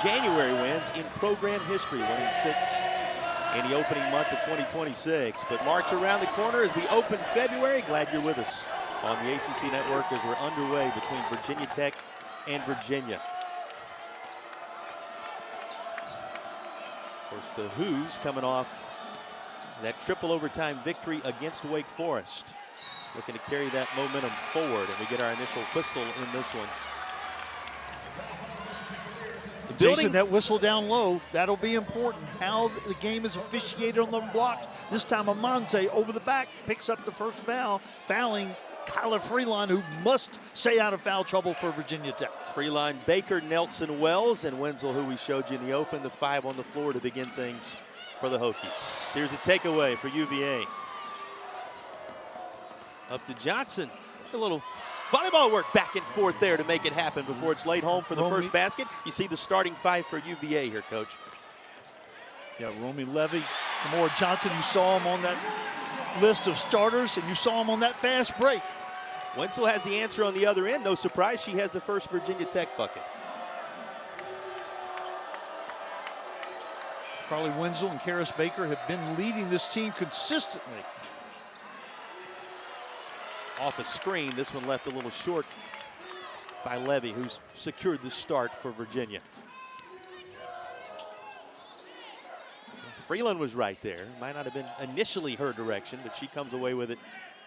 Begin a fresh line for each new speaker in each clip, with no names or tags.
January wins in program history, winning 6 in the opening month of 2026. But March around the corner as we open February. Glad you're with us on the ACC Network as we're underway between Virginia Tech and Virginia. Of course, the Hoos coming off that triple overtime victory against Wake Forest. Looking to carry that momentum forward, and we get our initial whistle in this one.
Jason, that whistle down low, that'll be important. How the game is officiated on the blocks. This time, Amanze over the back picks up the first foul, fouling Carleigh Freeline, who must stay out of foul trouble for Virginia Tech.
Freeline, Baker, Nelson, Wells, and Wenzel, who we showed you in the open, the 5 on the floor to begin things for the Hokies. Here's a takeaway for UVA. Up to Johnson. A little volleyball work back and forth there to make it happen before it's laid home for the first basket. You see the starting 5 for UVA here, Coach.
Yeah, Romy Levy, Kymora Johnson, you saw him on that list of starters, and you saw him on that fast break.
Wenzel has the answer on the other end. No surprise, she has the first Virginia Tech bucket.
Carleigh Wenzel and Carys Baker have been leading this team consistently.
Off a screen, this one left a little short by Levy, who's secured the start for Virginia. Freeland was right there. Might not have been initially her direction, but she comes away with it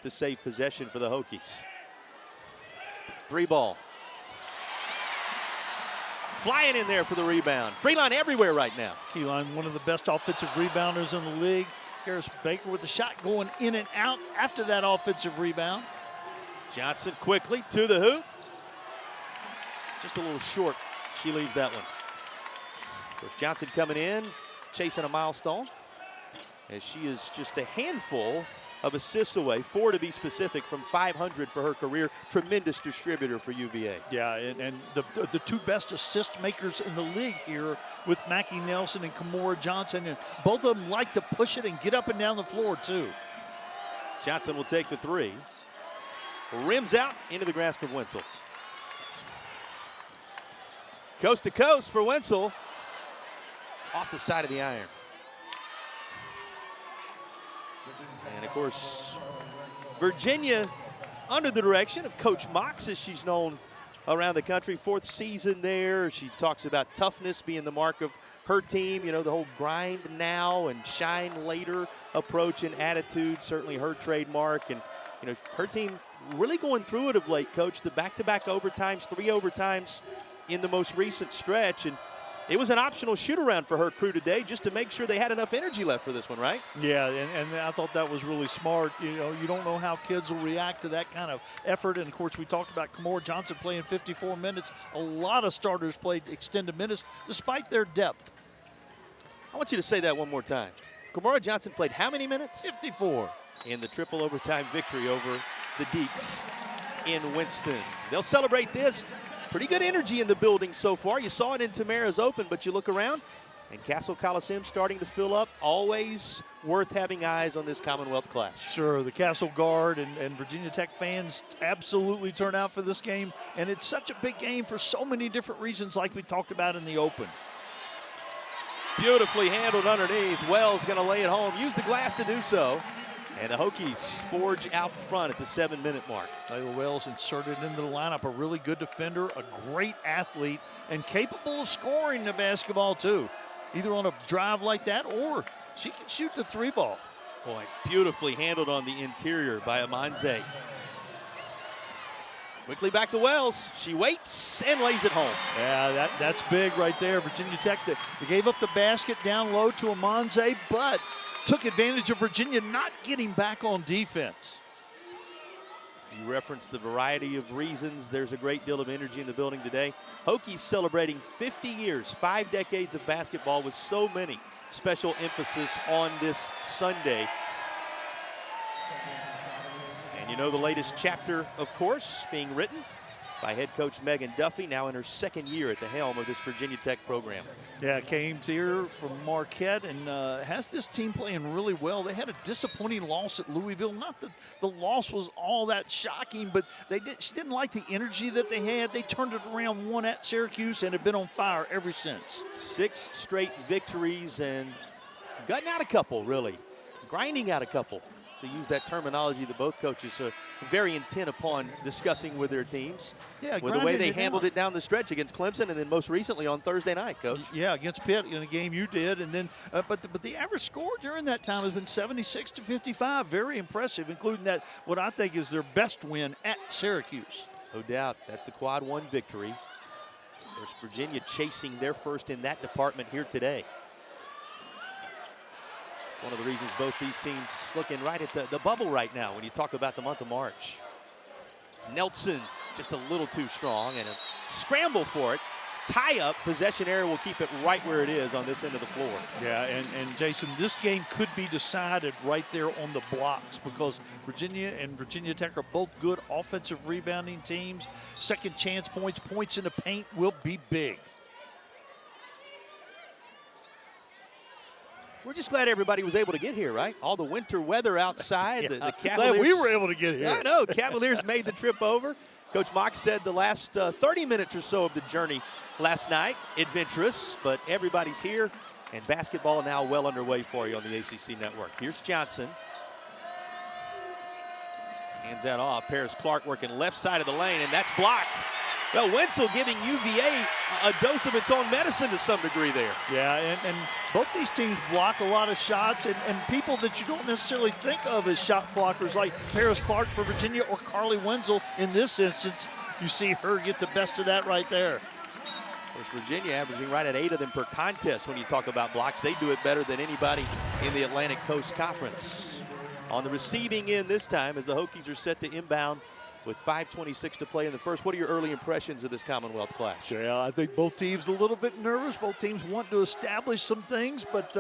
to save possession for the Hokies. 3 ball. Flying in there for the rebound. Freeland everywhere right now.
Keyline, one of the best offensive rebounders in the league. Carys Baker with the shot going in and out after that offensive rebound.
Johnson quickly to the hoop. Just a little short. She leaves that one. Of course, Johnson coming in, chasing a milestone, as she is just a handful of assists away, 4 to be specific, from 500 for her career. Tremendous distributor for UVA.
Yeah, and the 2 best assist makers in the league here with Mackenzie Nelson and Kymora Johnson, and both of them like to push it and get up and down the floor too.
Johnson will take the 3. Rims out into the grasp of Wenzel. Coast to coast for Wenzel. Off the side of the iron. And of course, Virginia, under the direction of Coach Mox, as she's known around the country, 4th season there. She talks about toughness being the mark of her team. You know, the whole grind now and shine later approach and attitude, certainly her trademark. And, you know, her team really going through it of late, Coach. The back-to-back overtimes, 3 overtimes in the most recent stretch. And it was an optional shoot-around for her crew today just to make sure they had enough energy left for this one, right?
Yeah, and I thought that was really smart. You know, you don't know how kids will react to that kind of effort. And, of course, we talked about Kymora Johnson playing 54 minutes. A lot of starters played extended minutes despite their depth.
I want you to say that one more time. Kymora Johnson played how many minutes?
54.
In the triple overtime victory over the Deeks in Winston. They'll celebrate this. Pretty good energy in the building so far. You saw it in Tamara's Open, but you look around and Cassell Coliseum starting to fill up. Always worth having eyes on this Commonwealth Clash.
Sure, the Cassell Guard and Virginia Tech fans absolutely turn out for this game, and it's such a big game for so many different reasons like we talked about in the Open.
Beautifully handled underneath. Wells going to lay it home. Use the glass to do so. And the Hokies forge out front at the 7-minute mark.
Layla Wells inserted into the lineup, a really good defender, a great athlete, and capable of scoring the basketball too. Either on a drive like that or she can shoot the 3 ball.
Boy, beautifully handled on the interior by Amanze. Quickly back to Wells. She waits and lays it home.
Yeah, that's big right there. Virginia Tech, they gave up the basket down low to Amanze, but took advantage of Virginia not getting back on defense.
You referenced the variety of reasons. There's a great deal of energy in the building today. Hokies celebrating 50 years, 5 decades of basketball with so many special emphasis on this Sunday. And you know the latest chapter, of course, being written by head coach Megan Duffy, now in her second year at the helm of this Virginia Tech program.
Yeah, came here from Marquette and has this team playing really well. They had a disappointing loss at Louisville. Not that the loss was all that shocking, but she didn't like the energy that they had. They turned it around, won at Syracuse, and have been on fire ever since.
6 straight victories and gutting out a couple, really. Grinding out a couple, to use that terminology that both coaches are very intent upon discussing with their teams.
Yeah,
with the way they handled it down the stretch against Clemson, and then most recently on Thursday night, Coach.
Yeah, against Pitt in a game you did, and then but the average score during that time has been 76-55. Very impressive, including that what I think is their best win at Syracuse.
No doubt, that's the quad 1 victory. There's Virginia chasing their first in that department here today. One of the reasons both these teams looking right at the bubble right now when you talk about the month of March. Nelson just a little too strong and a scramble for it. Tie up, possession error will keep it right where it is on this end of the floor.
Yeah, and Jason, this game could be decided right there on the blocks because Virginia and Virginia Tech are both good offensive rebounding teams. Second chance points in the paint will be big.
We're just glad everybody was able to get here, right? All the winter weather outside.
Yeah,
the Cavaliers.
glad we were able to get here.
Yeah, I know. Cavaliers made the trip over. Coach Mox said the last 30 minutes or so of the journey last night, adventurous, but everybody's here, and basketball now well underway for you on the ACC network. Here's Johnson. Hands that off. Carys Clark working left side of the lane, and that's blocked. Well, Wenzel giving UVA a dose of its own medicine to some degree there.
Yeah, and both these teams block a lot of shots, and people that you don't necessarily think of as shot blockers like Carys Clark for Virginia or Carleigh Wenzel in this instance. You see her get the best of that right there.
Of course, Virginia averaging right at 8 of them per contest when you talk about blocks. They do it better than anybody in the Atlantic Coast Conference. On the receiving end this time as the Hokies are set to inbound with 5:26 to play in the first. What are your early impressions of this Commonwealth clash?
Yeah, I think both teams a little bit nervous. Both teams want to establish some things, but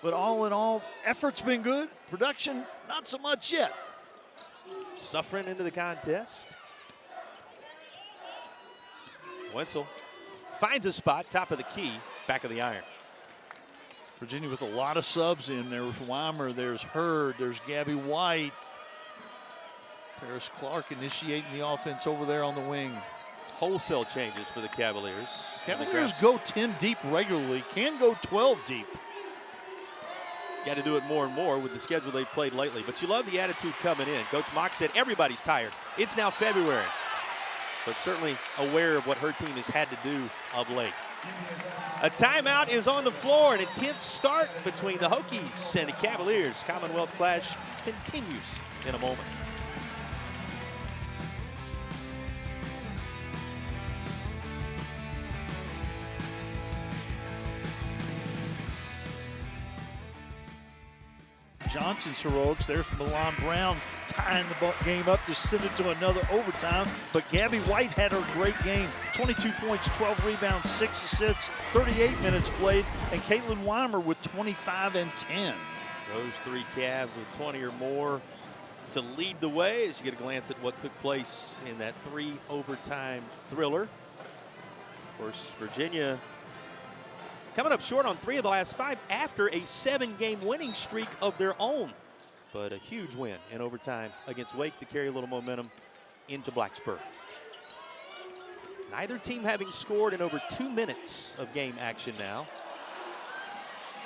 all in all, effort's been good. Production, not so much yet.
Suffren into the contest. Wenzel finds a spot, top of the key, back of the iron.
Virginia with a lot of subs in. There's Weimer, there's Hurd, there's Gabby White. Carys Clark initiating the offense over there on the wing.
Wholesale changes for the Cavaliers.
Cavaliers go 10 deep regularly, can go 12 deep.
Got to do it more and more with the schedule they've played lately. But you love the attitude coming in. Coach Mock said everybody's tired. It's now February. But certainly aware of what her team has had to do of late. A timeout is on the floor. An intense start between the Hokies and the Cavaliers. Commonwealth clash continues in a moment.
Johnson's heroics. There's Milan Brown tying the game up to send it to another overtime. But Gabby White had her great game. 22 points, 12 rebounds, 6 assists, 38 minutes played. And Caitlin Weimer with 25 and 10.
Those 3 Cavs with 20 or more to lead the way as you get a glance at what took place in that 3 overtime thriller. Of course, Virginia coming up short on 3 of the last 5 after a 7-game winning streak of their own. But a huge win in overtime against Wake to carry a little momentum into Blacksburg. Neither team having scored in over 2 minutes of game action now.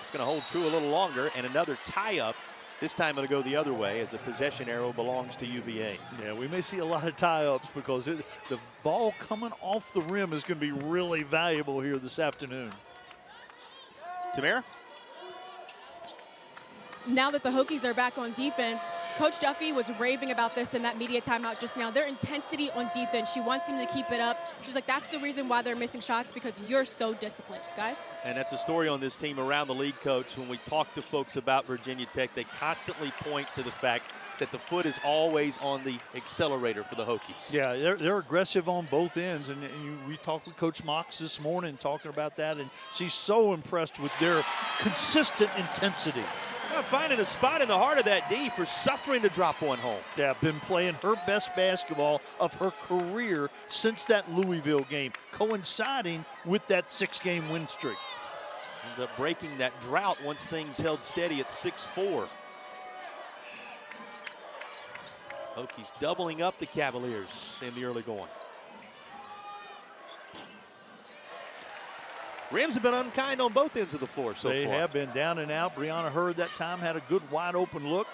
It's going to hold true a little longer, and another tie-up. This time it'll go the other way as the possession arrow belongs to UVA.
Yeah, we may see a lot of tie-ups because the ball coming off the rim is going to be really valuable here this afternoon.
Tamara?
Now that the Hokies are back on defense, Coach Duffy was raving about this in that media timeout just now. Their intensity on defense, she wants them to keep it up. She's like, that's the reason why they're missing shots, because you're so disciplined, guys.
And that's a story on this team around the league, Coach. When we talk to folks about Virginia Tech, they constantly point to the fact that the foot is always on the accelerator for the Hokies.
Yeah, they're aggressive on both ends, and we talked with Coach Mox this morning talking about that, and she's so impressed with their consistent intensity.
Now finding a spot in the heart of that D for Suffren to drop one home.
Yeah, been playing her best basketball of her career since that Louisville game, coinciding with that 6-game win streak.
Ends up breaking that drought once things held steady at 6-4. Hokies doubling up the Cavaliers in the early going. Rims have been unkind on both ends of the floor so far.
They have been down and out. Brianna Hurd that time had a good wide open look.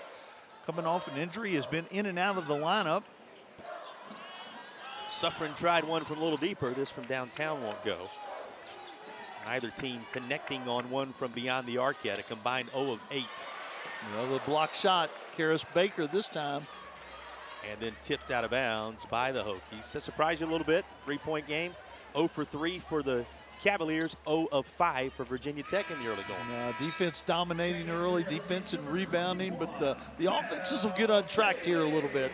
Coming off an injury, has been in and out of the lineup.
Suffren tried one from a little deeper. This from downtown won't go. Neither team connecting on one from beyond the arc yet. A combined 0 of 8.
Another block shot. Carys Baker this time.
And then tipped out of bounds by the Hokies. That surprised you a little bit. 3-point game. 0 for 3 for the Cavaliers, 0 of 5 for Virginia Tech in the early going.
Defense dominating early, defense and rebounding, but the offenses will get untracked here a little bit.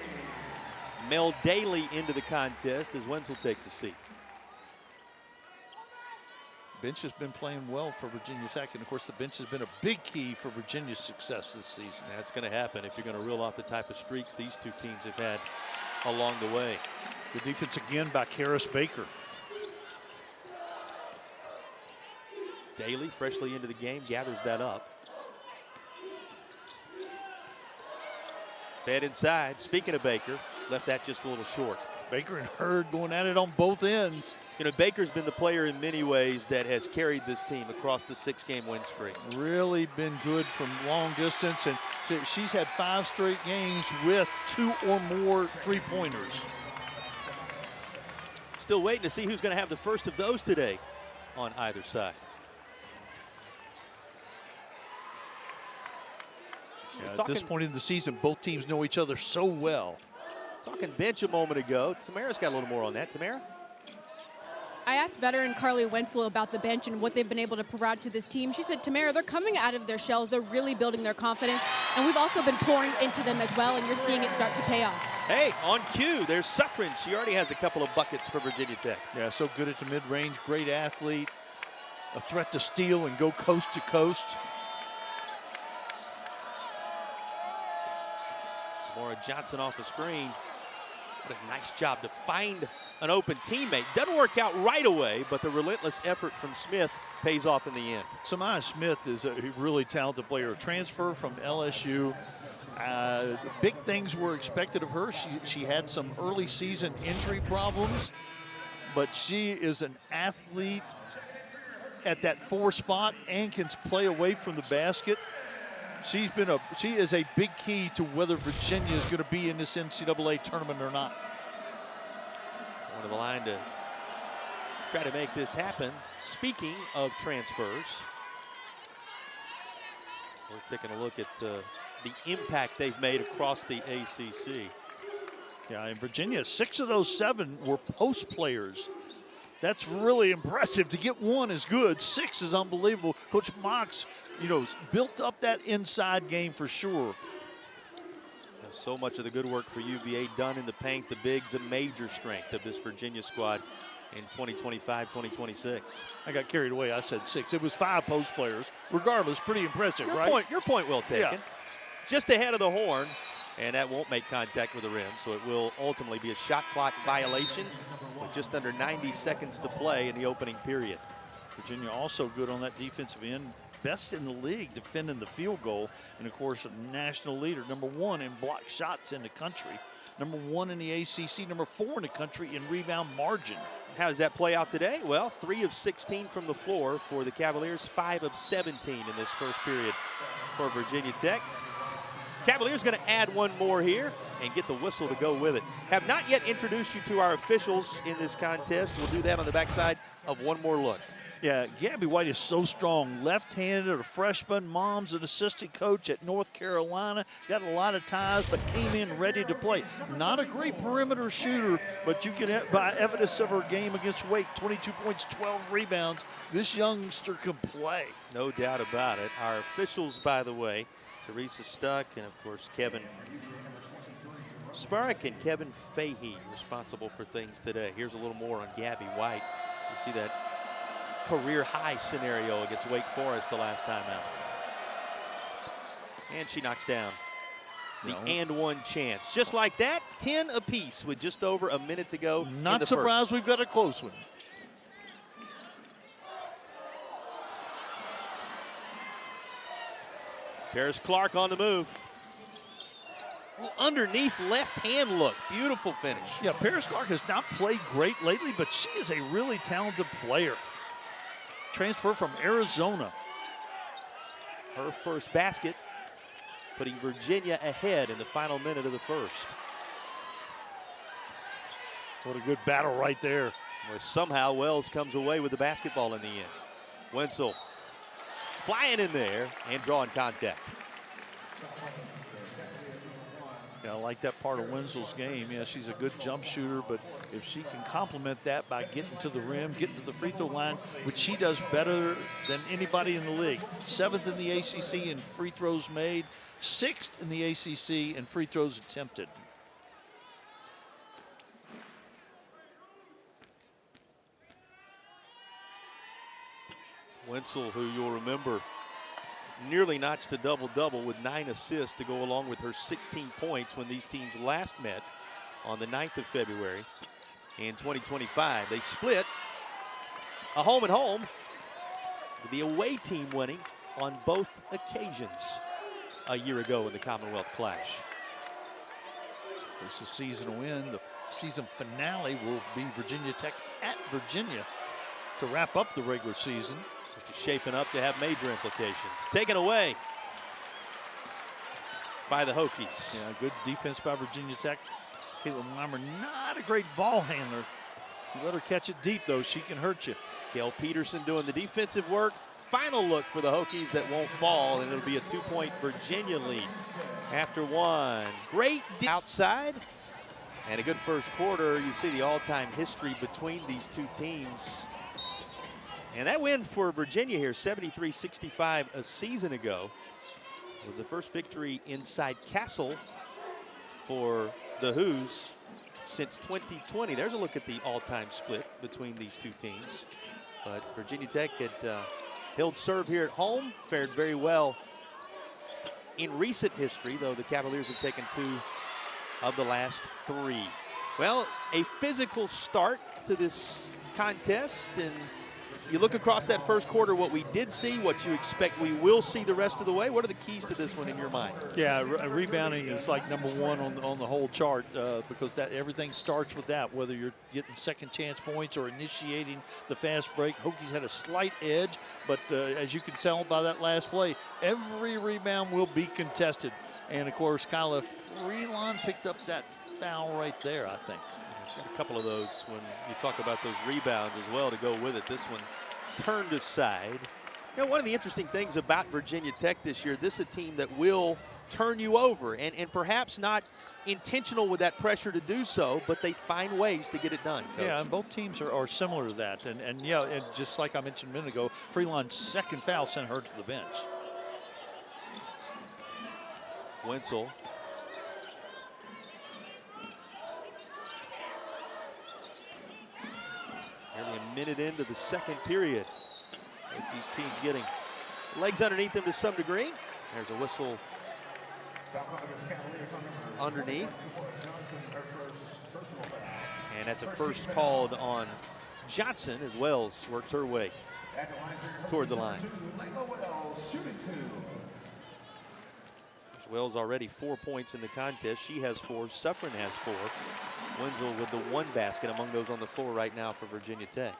Mel Daly into the contest as Wenzel takes a seat.
Bench has been playing well for Virginia Tech, and of course the bench has been a big key for Virginia's success this season.
That's going to happen if you're going to reel off the type of streaks these two teams have had along the way.
Good defense again by Carys Baker.
Daly, freshly into the game, gathers that up. Fed inside. Speaking of Baker, left that just a little short.
Baker and Hurd going at it on both ends.
You know, Baker's been the player in many ways that has carried this team across the 6-game win streak.
Really been good from long distance, and she's had 5 straight games with 2 or more three-pointers.
Still waiting to see who's going to have the first of those today on either side.
At this point in the season, both teams know each other so well.
Talking bench a moment ago. Tamara's got a little more on that. Tamara?
I asked veteran Carleigh Wenzel about the bench and what they've been able to provide to this team. She said, Tamara, they're coming out of their shells. They're really building their confidence. And we've also been pouring into them as well, and you're seeing it start to pay off.
Hey, on cue, there's Suffren. She already has a couple of buckets for Virginia Tech.
Yeah, so good at the mid-range, great athlete. A threat to steal and go coast to coast.
Kymora Johnson off the screen. What a nice job to find an open teammate. Doesn't work out right away, but the relentless effort from Smith pays off in the end.
Samyha Smith is a really talented player. A transfer from LSU. Big things were expected of her. She had some early season injury problems, but she is an athlete at that 4 spot and can play away from the basket. She is a big key to whether Virginia is going to be in this NCAA tournament or not.
One of the line to try to make this happen. Speaking of transfers, we're taking a look at the impact they've made across the ACC.
Yeah, in Virginia, 6 of those 7 were post players. That's really impressive. To get 1 is good. 6 is unbelievable. Coach Mox, built up that inside game for sure.
So much of the good work for UVA done in the paint. The big's a major strength of this Virginia squad in 2025, 2026.
I got carried away. I said 6. It was 5 post players. Regardless, pretty impressive, right?
Your point well taken.
Yeah.
Just ahead of the horn, and that won't make contact with the rim, so it will ultimately be a shot clock violation with just under 90 seconds to play in the opening period.
Virginia also good on that defensive end. Best in the league defending the field goal, and of course a national leader, #1 in block shots in the country, #1 in the ACC, #4 in the country in rebound margin.
How does that play out today? Well, 3 of 16 from the floor for the Cavaliers, 5 of 17 in this first period for Virginia Tech. Cavaliers going to add 1 more here and get the whistle to go with it. Have not yet introduced you to our officials in this contest. We'll do that on the backside of one more look.
Yeah, Gabby White is so strong. Left-handed, a freshman, mom's an assistant coach at North Carolina. Got a lot of ties, but came in ready to play. Not a great perimeter shooter, but you can, by evidence of her game against Wake, 22 points, 12 rebounds. This youngster can play.
No doubt about it. Our officials, by the way, Teresa Stuck and, of course, Kevin Sparrick and Kevin Fahey responsible for things today. Here's a little more on Gabby White. You see that career high scenario against Wake Forest the last time out. And she knocks down the and one chance. Just like that, 10 apiece with just over a minute to go.
Not surprised we've got a close one.
Paris Clark on the move. Underneath left hand look. Beautiful finish.
Yeah, Paris Clark has not played great lately, but she is a really talented player. Transfer from Arizona.
Her first basket, putting Virginia ahead in the final minute of the first.
What a good battle right there.
Where somehow Wells comes away with the basketball in the end. Wenzel flying in there and drawing contact.
Yeah, I like that part of Wenzel's game. Yeah, she's a good jump shooter, but if she can complement that by getting to the rim, getting to the free throw line, which she does better than anybody in the league. 7th in the ACC in free throws made, 6th in the ACC in free throws attempted.
Wenzel, who you'll remember, nearly notched a double-double with 9 assists to go along with her 16 points when these teams last met on the 9th of February in 2025. They split a home and home, with the away team winning on both occasions a year ago in the Commonwealth Clash.
It's the season win. The season finale will be Virginia Tech at Virginia to wrap up the regular season.
Which is shaping up to have major implications. Taken away by the Hokies.
Yeah, good defense by Virginia Tech. Caitlin Weimer, not a great ball handler. You let her catch it deep, though. She can hurt you.
Gail Peterson doing the defensive work. Final look for the Hokies that won't fall, and it'll be a 2-point Virginia lead after one. Great outside and a good first quarter. You see the all-time history between these two teams. And that win for Virginia here, 73-65 a season ago, was the first victory inside Cassell for the Hoos since 2020. There's a look at the all-time split between these two teams. But Virginia Tech had held serve here at home, fared very well in recent history, though the Cavaliers have taken 2 of the last 3. Well, a physical start to this contest, and you look across that first quarter, what we did see, what you expect we will see the rest of the way. What are the keys to this one in your mind?
Yeah, rebounding is like #1 on the whole chart because that everything starts with that, whether you're getting second chance points or initiating the fast break. Hokies had a slight edge, but as you can tell by that last play, every rebound will be contested. And, of course, Kyla Freelon picked up that foul right there, I think.
She's got a couple of those when you talk about those rebounds as well to go with it. This one turned aside. You know, one of the interesting things about Virginia Tech this year, this is a team that will turn you over, and perhaps not intentional with that pressure to do so, but they find ways to get it done, Coach.
Yeah, and both teams are similar to that. And yeah, and just like I mentioned a minute ago, Freelon's second foul sent her to the bench.
Wenzel. Nearly a minute into the second period. With these teams getting legs underneath them to some degree. There's a whistle underneath. And that's a first called on Johnson as Wells works her way toward the line. Wells already 4 points in the contest. She has 4. Suffren has 4. Wenzel with the 1 basket among those on the floor right now for Virginia Tech.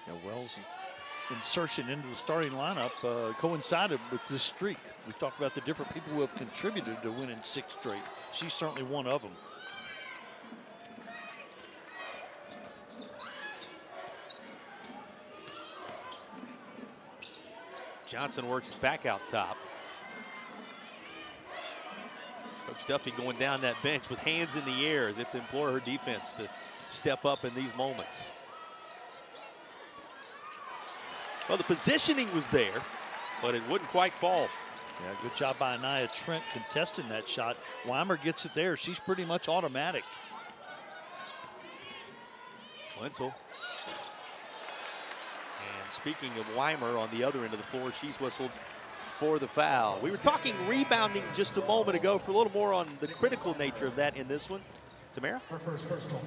Yeah, Wells' insertion into the starting lineup coincided with this streak. We talked about the different people who have contributed to winning 6 straight. She's certainly one of them.
Johnson works it back out top. Coach Duffy going down that bench with hands in the air as if to implore her defense to step up in these moments. Well, the positioning was there, but it wouldn't quite fall.
Yeah, good job by Anaya Trent contesting that shot. Weimer gets it there. She's pretty much automatic.
Wenzel. And speaking of Weimer on the other end of the floor, she's whistled for the foul. We were talking rebounding just a moment ago, for a little more on the critical nature of that in this one. Tamara?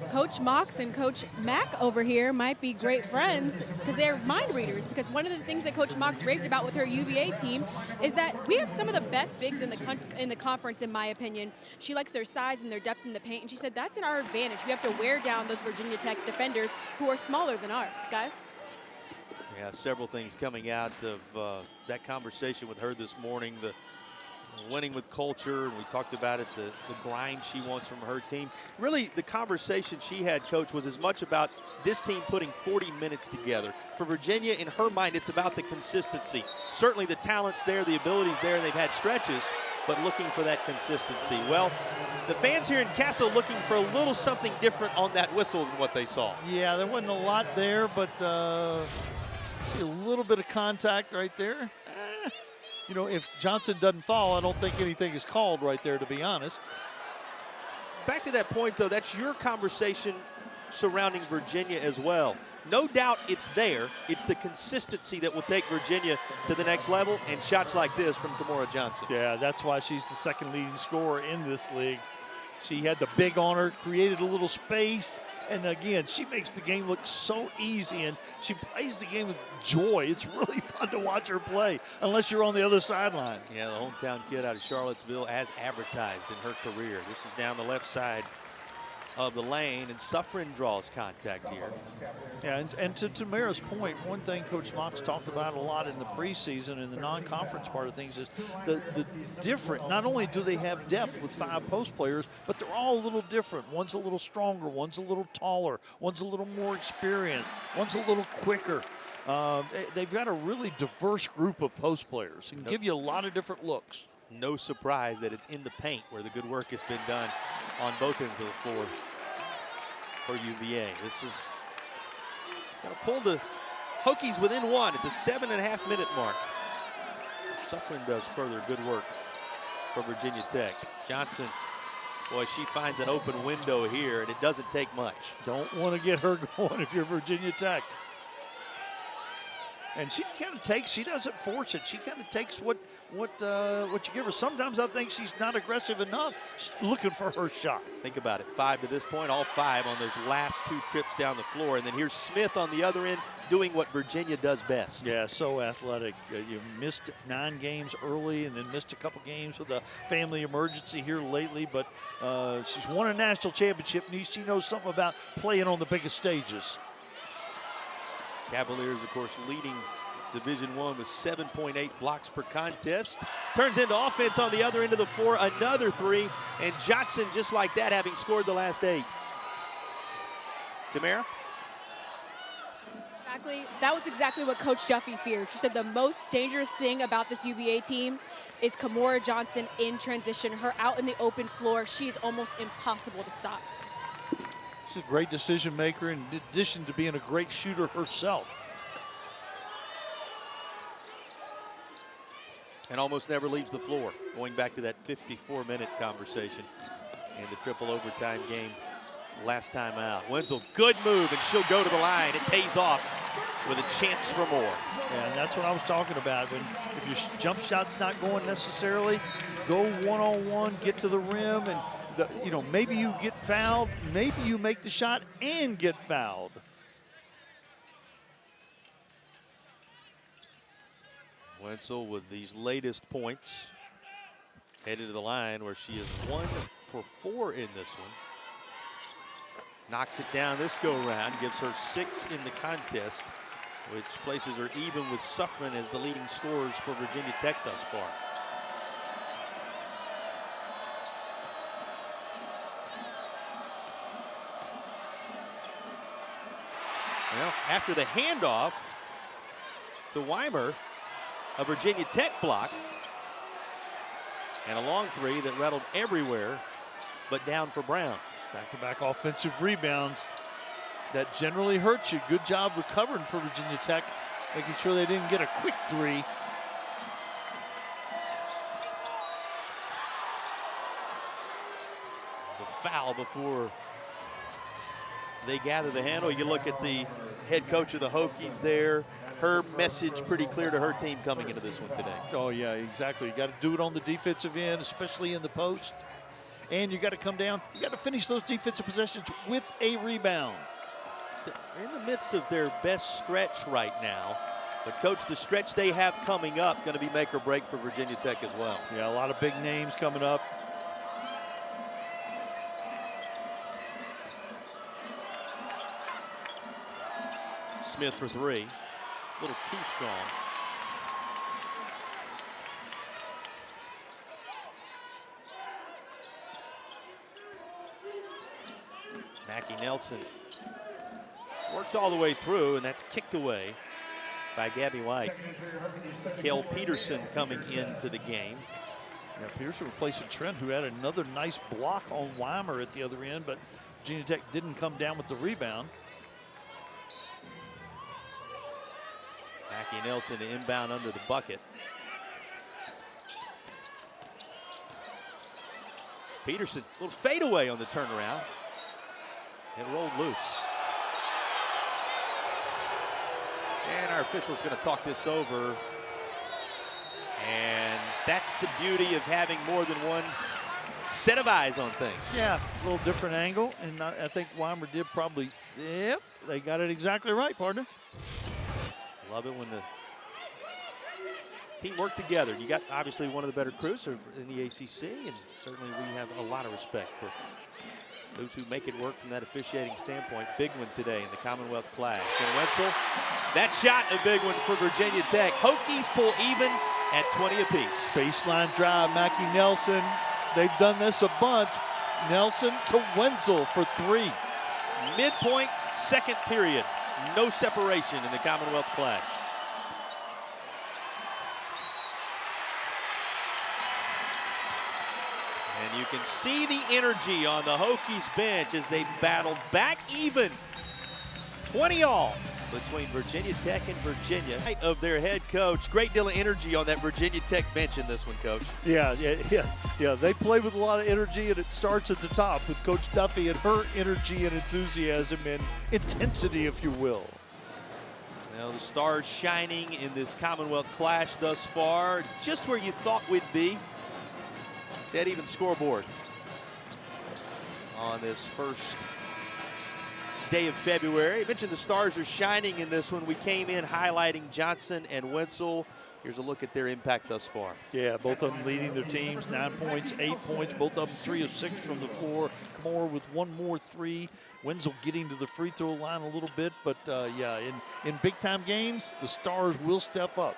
Coach Mox and Coach Mack over here might be great friends because they're mind readers. Because one of the things that Coach Mox raved about with her UVA team is that we have some of the best bigs in the conference, in my opinion. She likes their size and their depth in the paint, and she said that's in our advantage. We have to wear down those Virginia Tech defenders who are smaller than ours. Guys?
Yeah, several things coming out of that conversation with her this morning. The winning with culture, and we talked about it, the grind she wants from her team. Really, the conversation she had, Coach, was as much about this team putting 40 minutes together. For Virginia, in her mind, it's about the consistency. Certainly the talent's there, the ability's there, and they've had stretches, but looking for that consistency. Well, the fans here in Cassell looking for a little something different on that whistle than what they saw.
Yeah, there wasn't a lot there, but see a little bit of contact right there. You know, if Johnson doesn't fall, I don't think anything is called right there, to be honest.
Back to that point, though, that's your conversation surrounding Virginia as well. No doubt it's there. It's the consistency that will take Virginia to the next level, and shots like this from Kymora Johnson.
Yeah, that's why she's the second leading scorer in this league. She had the big on her, created a little space, and again, she makes the game look so easy, and she plays the game with joy. It's really fun to watch her play, unless you're on the other sideline.
Yeah, the hometown kid out of Charlottesville, as advertised in her career. This is down the left side of the lane, and Suffren draws contact here.
Yeah, and to Tamara's point, one thing Coach Mox talked about a lot in the preseason and the non-conference part of things is the different, not only do they have depth with 5 post players, but they're all a little different. One's a little stronger, one's a little taller, one's a little more experienced, one's a little quicker. They've got a really diverse group of post players and give you a lot of different looks.
No surprise that it's in the paint where the good work has been done on both ends of the floor for UVA. This is going to pull the Hokies within 1 at the 7.5 minute mark. Suffren does further good work for Virginia Tech. Johnson, boy, she finds an open window here, and it doesn't take much.
Don't want to get her going if you're Virginia Tech. And she kind of takes, she doesn't force it. She kind of takes what you give her. Sometimes I think she's not aggressive enough. She's looking for her shot.
Think about it, 5 to this point, all 5 on those last 2 trips down the floor. And then here's Smith on the other end doing what Virginia does best.
Yeah, so athletic. You missed 9 games early and then missed a couple games with a family emergency here lately. But she's won a national championship, and she knows something about playing on the biggest stages.
Cavaliers, of course, leading Division I with 7.8 blocks per contest. Turns into offense on the other end of the floor, another 3, and Johnson just like that, having scored the last 8. Tamara?
Exactly. That was exactly what Coach Duffy feared. She said the most dangerous thing about this UVA team is Kymora Johnson in transition. Her out in the open floor, she is almost impossible to stop.
She's a great decision maker in addition to being a great shooter herself.
And almost never leaves the floor. Going back to that 54-minute conversation in the triple overtime game last time out. Wenzel, good move, and she'll go to the line. It pays off with a chance for more.
Yeah, and that's what I was talking about. If your jump shot's not going necessarily, go one-on-one, get to the rim, and maybe you get fouled, maybe you make the shot and get fouled.
Wenzel with these latest points, headed to the line where she is 1 for 4 in this one. Knocks it down this go-round, gives her 6 in the contest, which places her even with Suffren as the leading scorers for Virginia Tech thus far. Well, after the handoff to Weimer, a Virginia Tech block, and a long 3 that rattled everywhere but down for Brown.
Back-to-back offensive rebounds. That generally hurts you. Good job recovering for Virginia Tech, making sure they didn't get a quick 3.
The foul before they gather the handle. You look at the head coach of the Hokies there. Her message pretty clear to her team coming into this one today.
Oh, yeah, exactly. You got to do it on the defensive end, especially in the post. And you got to come down. You got to finish those defensive possessions with a rebound.
They're in the midst of their best stretch right now. But, Coach, the stretch they have coming up going to be make or break for Virginia Tech as well.
Yeah, a lot of big names coming up.
Smith for three. A little too strong. Mackenzie Nelson worked all the way through, and that's kicked away by Gabby White. Kale Peterson coming into the game.
Yeah, Peterson replacing Trent, who had another nice block on Weimer at the other end, but Virginia Tech didn't come down with the rebound.
Mackenzie Nelson to inbound under the bucket. Peterson, a little fadeaway on the turnaround. It rolled loose. And our official's going to talk this over. And that's the beauty of having more than one set of eyes on things.
Yeah, a little different angle, and I think Weimer did probably, yep, they got it exactly right, partner.
Love it when the team work together. You got obviously one of the better crews in the ACC, and certainly we have a lot of respect for those who make it work from that officiating standpoint. Big one today in the Commonwealth Clash. And Wenzel, that shot a big one for Virginia Tech. Hokies pull even at 20 apiece.
Baseline drive, Mackenzie Nelson. They've done this a bunch. Nelson to Wenzel for three.
Midpoint, second period. No separation in the Commonwealth Clash. And you can see the energy on the Hokies bench as they battled back even. 20 all between Virginia Tech and Virginia. Of their head coach, great deal of energy on that Virginia Tech bench in this one, Coach.
Yeah. They play with a lot of energy, and it starts at the top with Coach Duffy and her energy and enthusiasm and intensity, if you will.
Now the stars shining in this Commonwealth Clash thus far, just where you thought we'd be. Dead even scoreboard on this first day of February. I mentioned the stars are shining in this one. We came in highlighting Johnson and Wenzel. Here's a look at their impact thus far.
Yeah, both of them leading their teams, 9 points, 8 points, both of them 3 of 6 from the floor. Kymora with one more three. Wenzel getting to the free throw line a little bit, but yeah, in big time games, the stars will step up.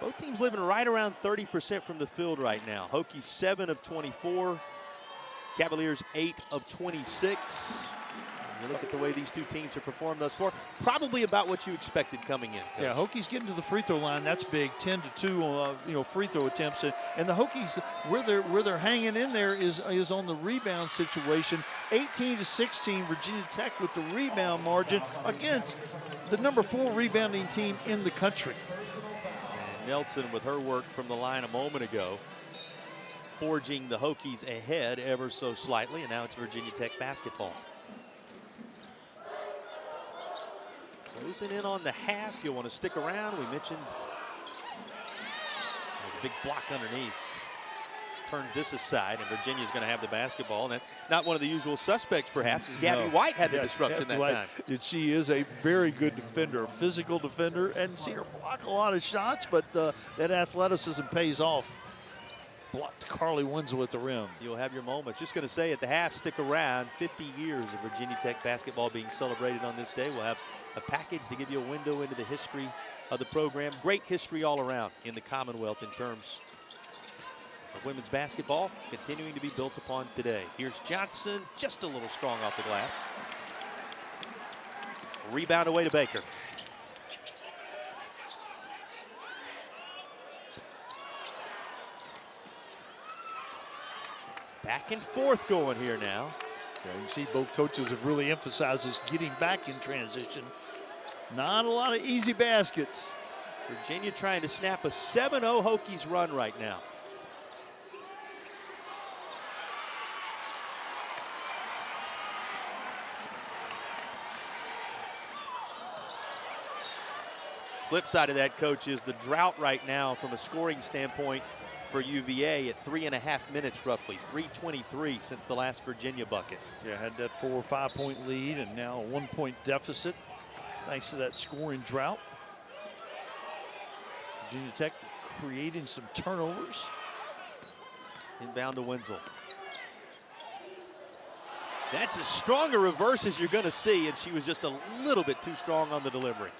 Both teams living right around 30% from the field right now. Hokies 7 of 24, Cavaliers 8 of 26. You look at the way these two teams have performed thus far, probably about what you expected coming in, Coach.
Yeah, Hokies getting to the free throw line, that's big. 10-2 on free throw attempts, and the Hokies where they're hanging in there is on the rebound situation. 18-16, Virginia Tech with the rebound margin against the number 4 rebounding team in the country.
And Nelson with her work from the line a moment ago, forging the Hokies ahead ever so slightly, and now it's Virginia Tech basketball. Closing in on the half. You'll want to stick around. We mentioned there's a big block underneath. Turns this aside, and Virginia's going to have the basketball. And not one of the usual suspects, perhaps, as Gabby White had the disruption that time.
And she is a very good defender, a physical defender, and seen her block a lot of shots, but that athleticism pays off. Blocked Carleigh Wenzel at the rim.
You'll have your moments. Just going to say at the half, stick around. 50 years of Virginia Tech basketball being celebrated on this day. We'll have a package to give you a window into the history of the program. Great history all around in the Commonwealth in terms of women's basketball, continuing to be built upon today. Here's Johnson, just a little strong off the glass. Rebound away to Baker. Back and forth going here now.
Yeah, you see both coaches have really emphasized this getting back in transition. Not a lot of easy baskets.
Virginia trying to snap a 7-0 Hokies run right now. Flip side of that, Coach, is the drought right now from a scoring standpoint for UVA at 3.5 minutes roughly, 3:23 since the last Virginia bucket.
Yeah, had that 4 or 5 point lead and now a 1 point deficit thanks to that scoring drought. Virginia Tech creating some turnovers.
Inbound to Wenzel. That's as strong a reverse as you're going to see, and she was just a little bit too strong on the delivery.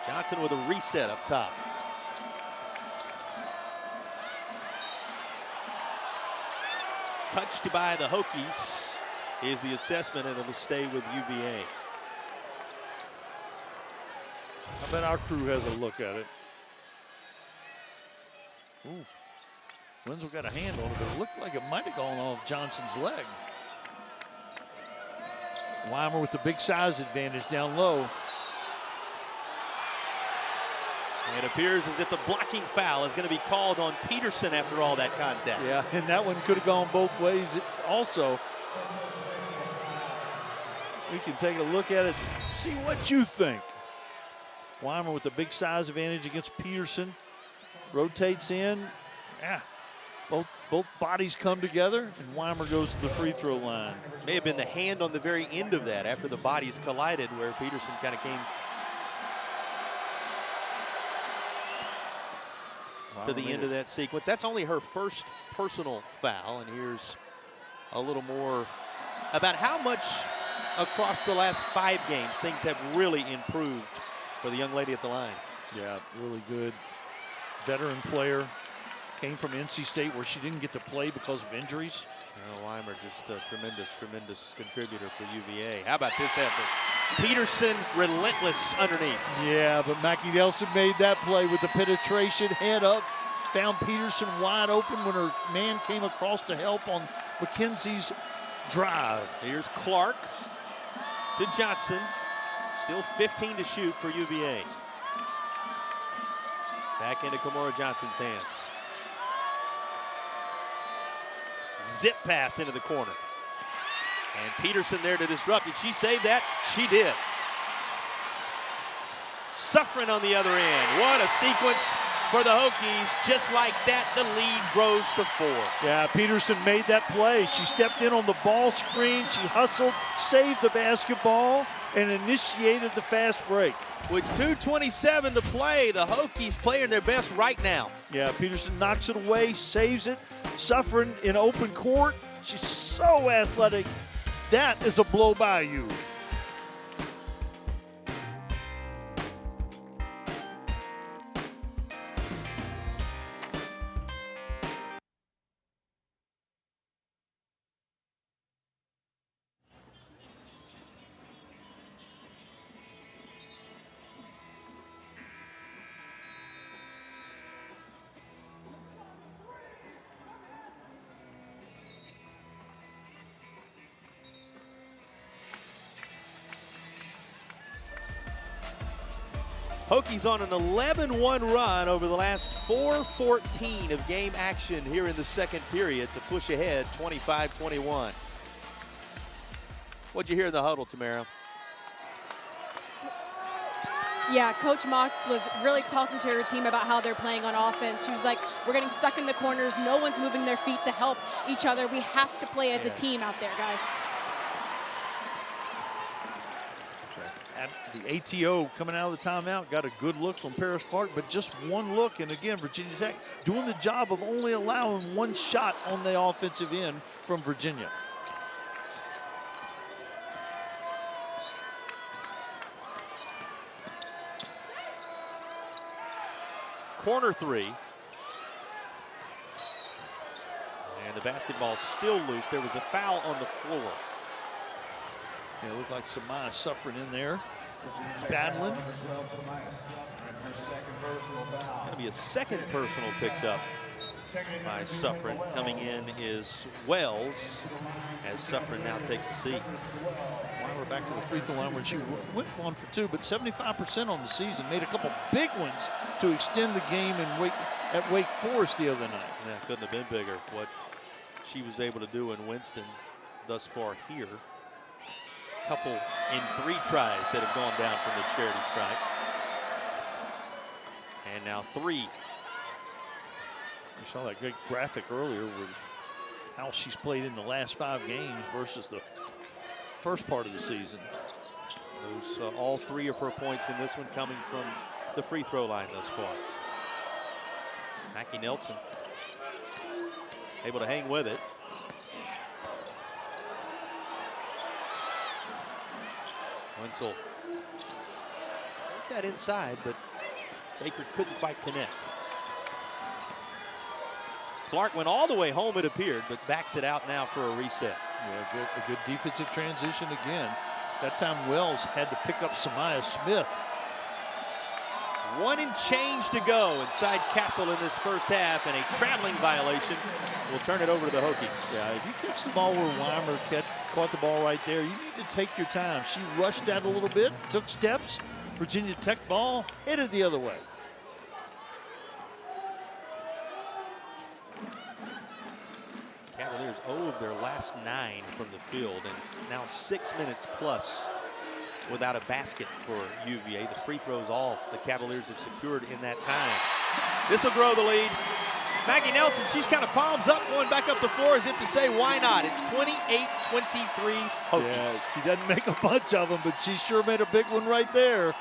Johnson with a reset up top. Touched by the Hokies is the assessment, and it'll stay with UVA.
I bet our crew has a look at it. Ooh. Wenzel got a hand on it, but it looked like it might have gone off Johnson's leg. Weimer with the big size advantage down low.
It appears as if the blocking foul is going to be called on Peterson after all that contact.
Yeah, and that one could have gone both ways also. We can take a look at it and see what you think. Weimer with the big size advantage against Peterson. Rotates in. Yeah. Both bodies come together, and Weimer goes to the free throw line.
May have been the hand on the very end of that after the bodies collided where Peterson kind of came to the end of that sequence. That's only her first personal foul, and here's a little more about how much across the last 5 games things have really improved for the young lady at the line.
Yeah, really good. Veteran player. Came from NC State where she didn't get to play because of injuries.
Weimer just a tremendous contributor for UVA. How about this effort? Peterson relentless underneath.
Yeah, but Mackenzie Nelson made that play with the penetration, head up, found Peterson wide open when her man came across to help on Mackenzie's drive.
Here's Clark to Johnson. Still 15 to shoot for UVA. Back into Kymora Johnson's hands. Zip pass into the corner. And Peterson there to disrupt. Did she save that? She did. Suffren on the other end. What a sequence for the Hokies. Just like that, the lead grows to 4.
Yeah, Peterson made that play. She stepped in on the ball screen. She hustled, saved the basketball, and initiated the fast break.
With 2:27 to play, the Hokies playing their best right now.
Yeah, Peterson knocks it away, saves it. Suffren in open court. She's so athletic. That is a blow by you.
Hokies on an 11-1 run over the last 4:14 of game action here in the second period to push ahead 25-21. What'd you hear in the huddle, Tamara?
Yeah, Coach Mox was really talking to her team about how they're playing on offense. She was like, we're getting stuck in the corners. No one's moving their feet to help each other. We have to play as a team out there, guys.
The ATO coming out of the timeout got a good look from Paris Clark, but just one look. And again, Virginia Tech doing the job of only allowing one shot on the offensive end from Virginia.
Corner 3. And the basketball still loose. There was a foul on the floor.
Yeah, it looked like Samyha Suffren in there, battling.
It's going to be a second personal picked up by Suffren. Coming in is Wells, as Suffren now takes a seat.
Weimer back to the free throw line where she went 1 for 2, but 75% on the season. Made a couple big ones to extend the game at Wake Forest the other night.
Yeah, couldn't have been bigger what she was able to do in Winston thus far here. couple in 3 tries that have gone down from the charity stripe. And now 3.
You saw that great graphic earlier with how she's played in the last 5 games versus the first part of the season.
Those, all 3 of her points in this one coming from the free throw line thus far. Mackie Nelson able to hang with it. Wenzel worked that inside, but Baker couldn't quite connect. Clark went all the way home, it appeared, but backs it out now for a reset.
Yeah, a good defensive transition again. That time Wells had to pick up Samyha Smith.
1 and change to go inside Cassell in this first half, and a traveling violation will turn it over to the Hokies.
Yeah, if you catch the ball where Weimer caught the ball right there, you need to take your time. She rushed that a little bit, took steps. Virginia Tech ball headed the other way.
Cavaliers 0 of their last 9 from the field, and it's now 6 minutes plus without a basket for UVA. The free throws all the Cavaliers have secured in that time. This will grow the lead. Mackie Nelson, she's kind of palms up, going back up the floor as if to say, why not? It's 28-23 Hokies.
Yeah, she doesn't make a bunch of them, but she sure made a big one right there.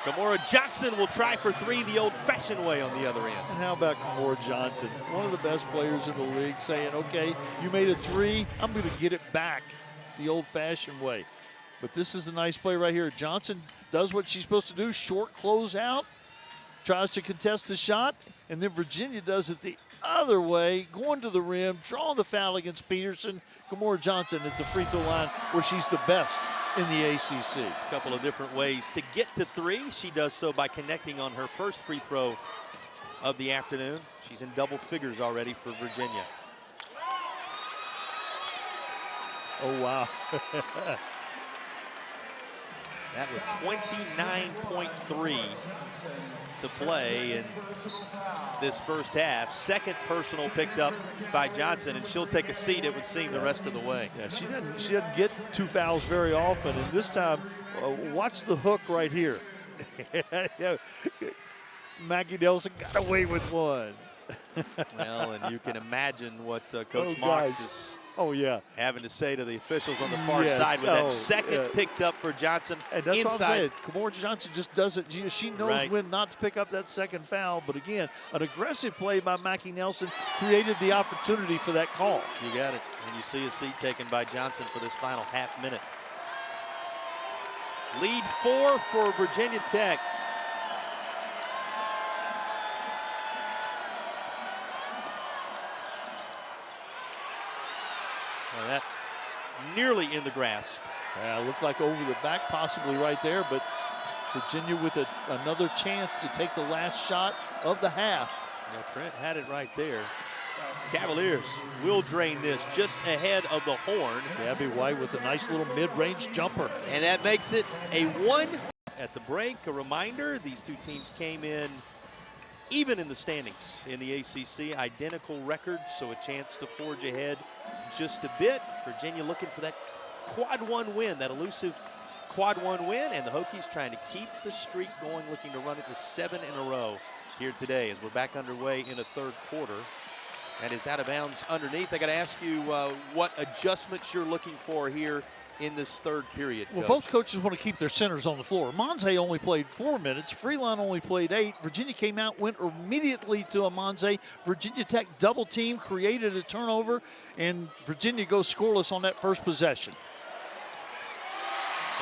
Kymora Johnson will try for 3 the old-fashioned way on the other end.
And how about Kymora Johnson, one of the best players in the league, saying, okay, you made a 3, I'm going to get it back the old-fashioned way. But this is a nice play right here. Johnson does what she's supposed to do, short closeout, tries to contest the shot, and then Virginia does it the other way, going to the rim, drawing the foul against Peterson. Kymora Johnson at the free throw line where she's the best in the ACC.
A couple of different ways to get to 3. She does so by connecting on her first free throw of the afternoon. She's in double figures already for Virginia.
Oh, wow.
That was 29.3 to play in this first half. Second personal picked up by Johnson, and she'll take a seat, it would seem, the rest of the way.
Yeah, she doesn't get 2 fouls very often, and this time, watch the hook right here. Mackie Nelson got away with 1.
Well, and you can imagine what Coach Marks is having to say to the officials on the far side with that second picked up for Johnson.
And that's
inside.
Kymora Johnson just doesn't. She knows when not to pick up that second foul. But again, an aggressive play by Mackie Nelson created the opportunity for that call.
You got it. And you see a seat taken by Johnson for this final half minute. Lead 4 for Virginia Tech. Well, that nearly in the grasp.
Yeah, looked like over the back possibly right there, but Virginia with another chance to take the last shot of the half.
Yeah, Trent had it right there. Cavaliers will drain this just ahead of the horn.
Gabby White with a nice little mid-range jumper.
And that makes it a 1 at the break. A reminder, these 2 teams came in even in the standings in the ACC, identical records, so a chance to forge ahead just a bit. Virginia looking for that quad 1 win, that elusive quad 1 win, and the Hokies trying to keep the streak going, looking to run it to 7 in a row here today as we're back underway in the 3rd quarter. And it's out of bounds underneath. I got to ask you what adjustments you're looking for here in this 3rd period,
Well,
Coach.
both coaches want to keep their centers on the floor. Monze only played 4 minutes. Freeline only played 8. Virginia came out, went immediately to a Monze. Virginia Tech double team, created a turnover, and Virginia goes scoreless on that first possession.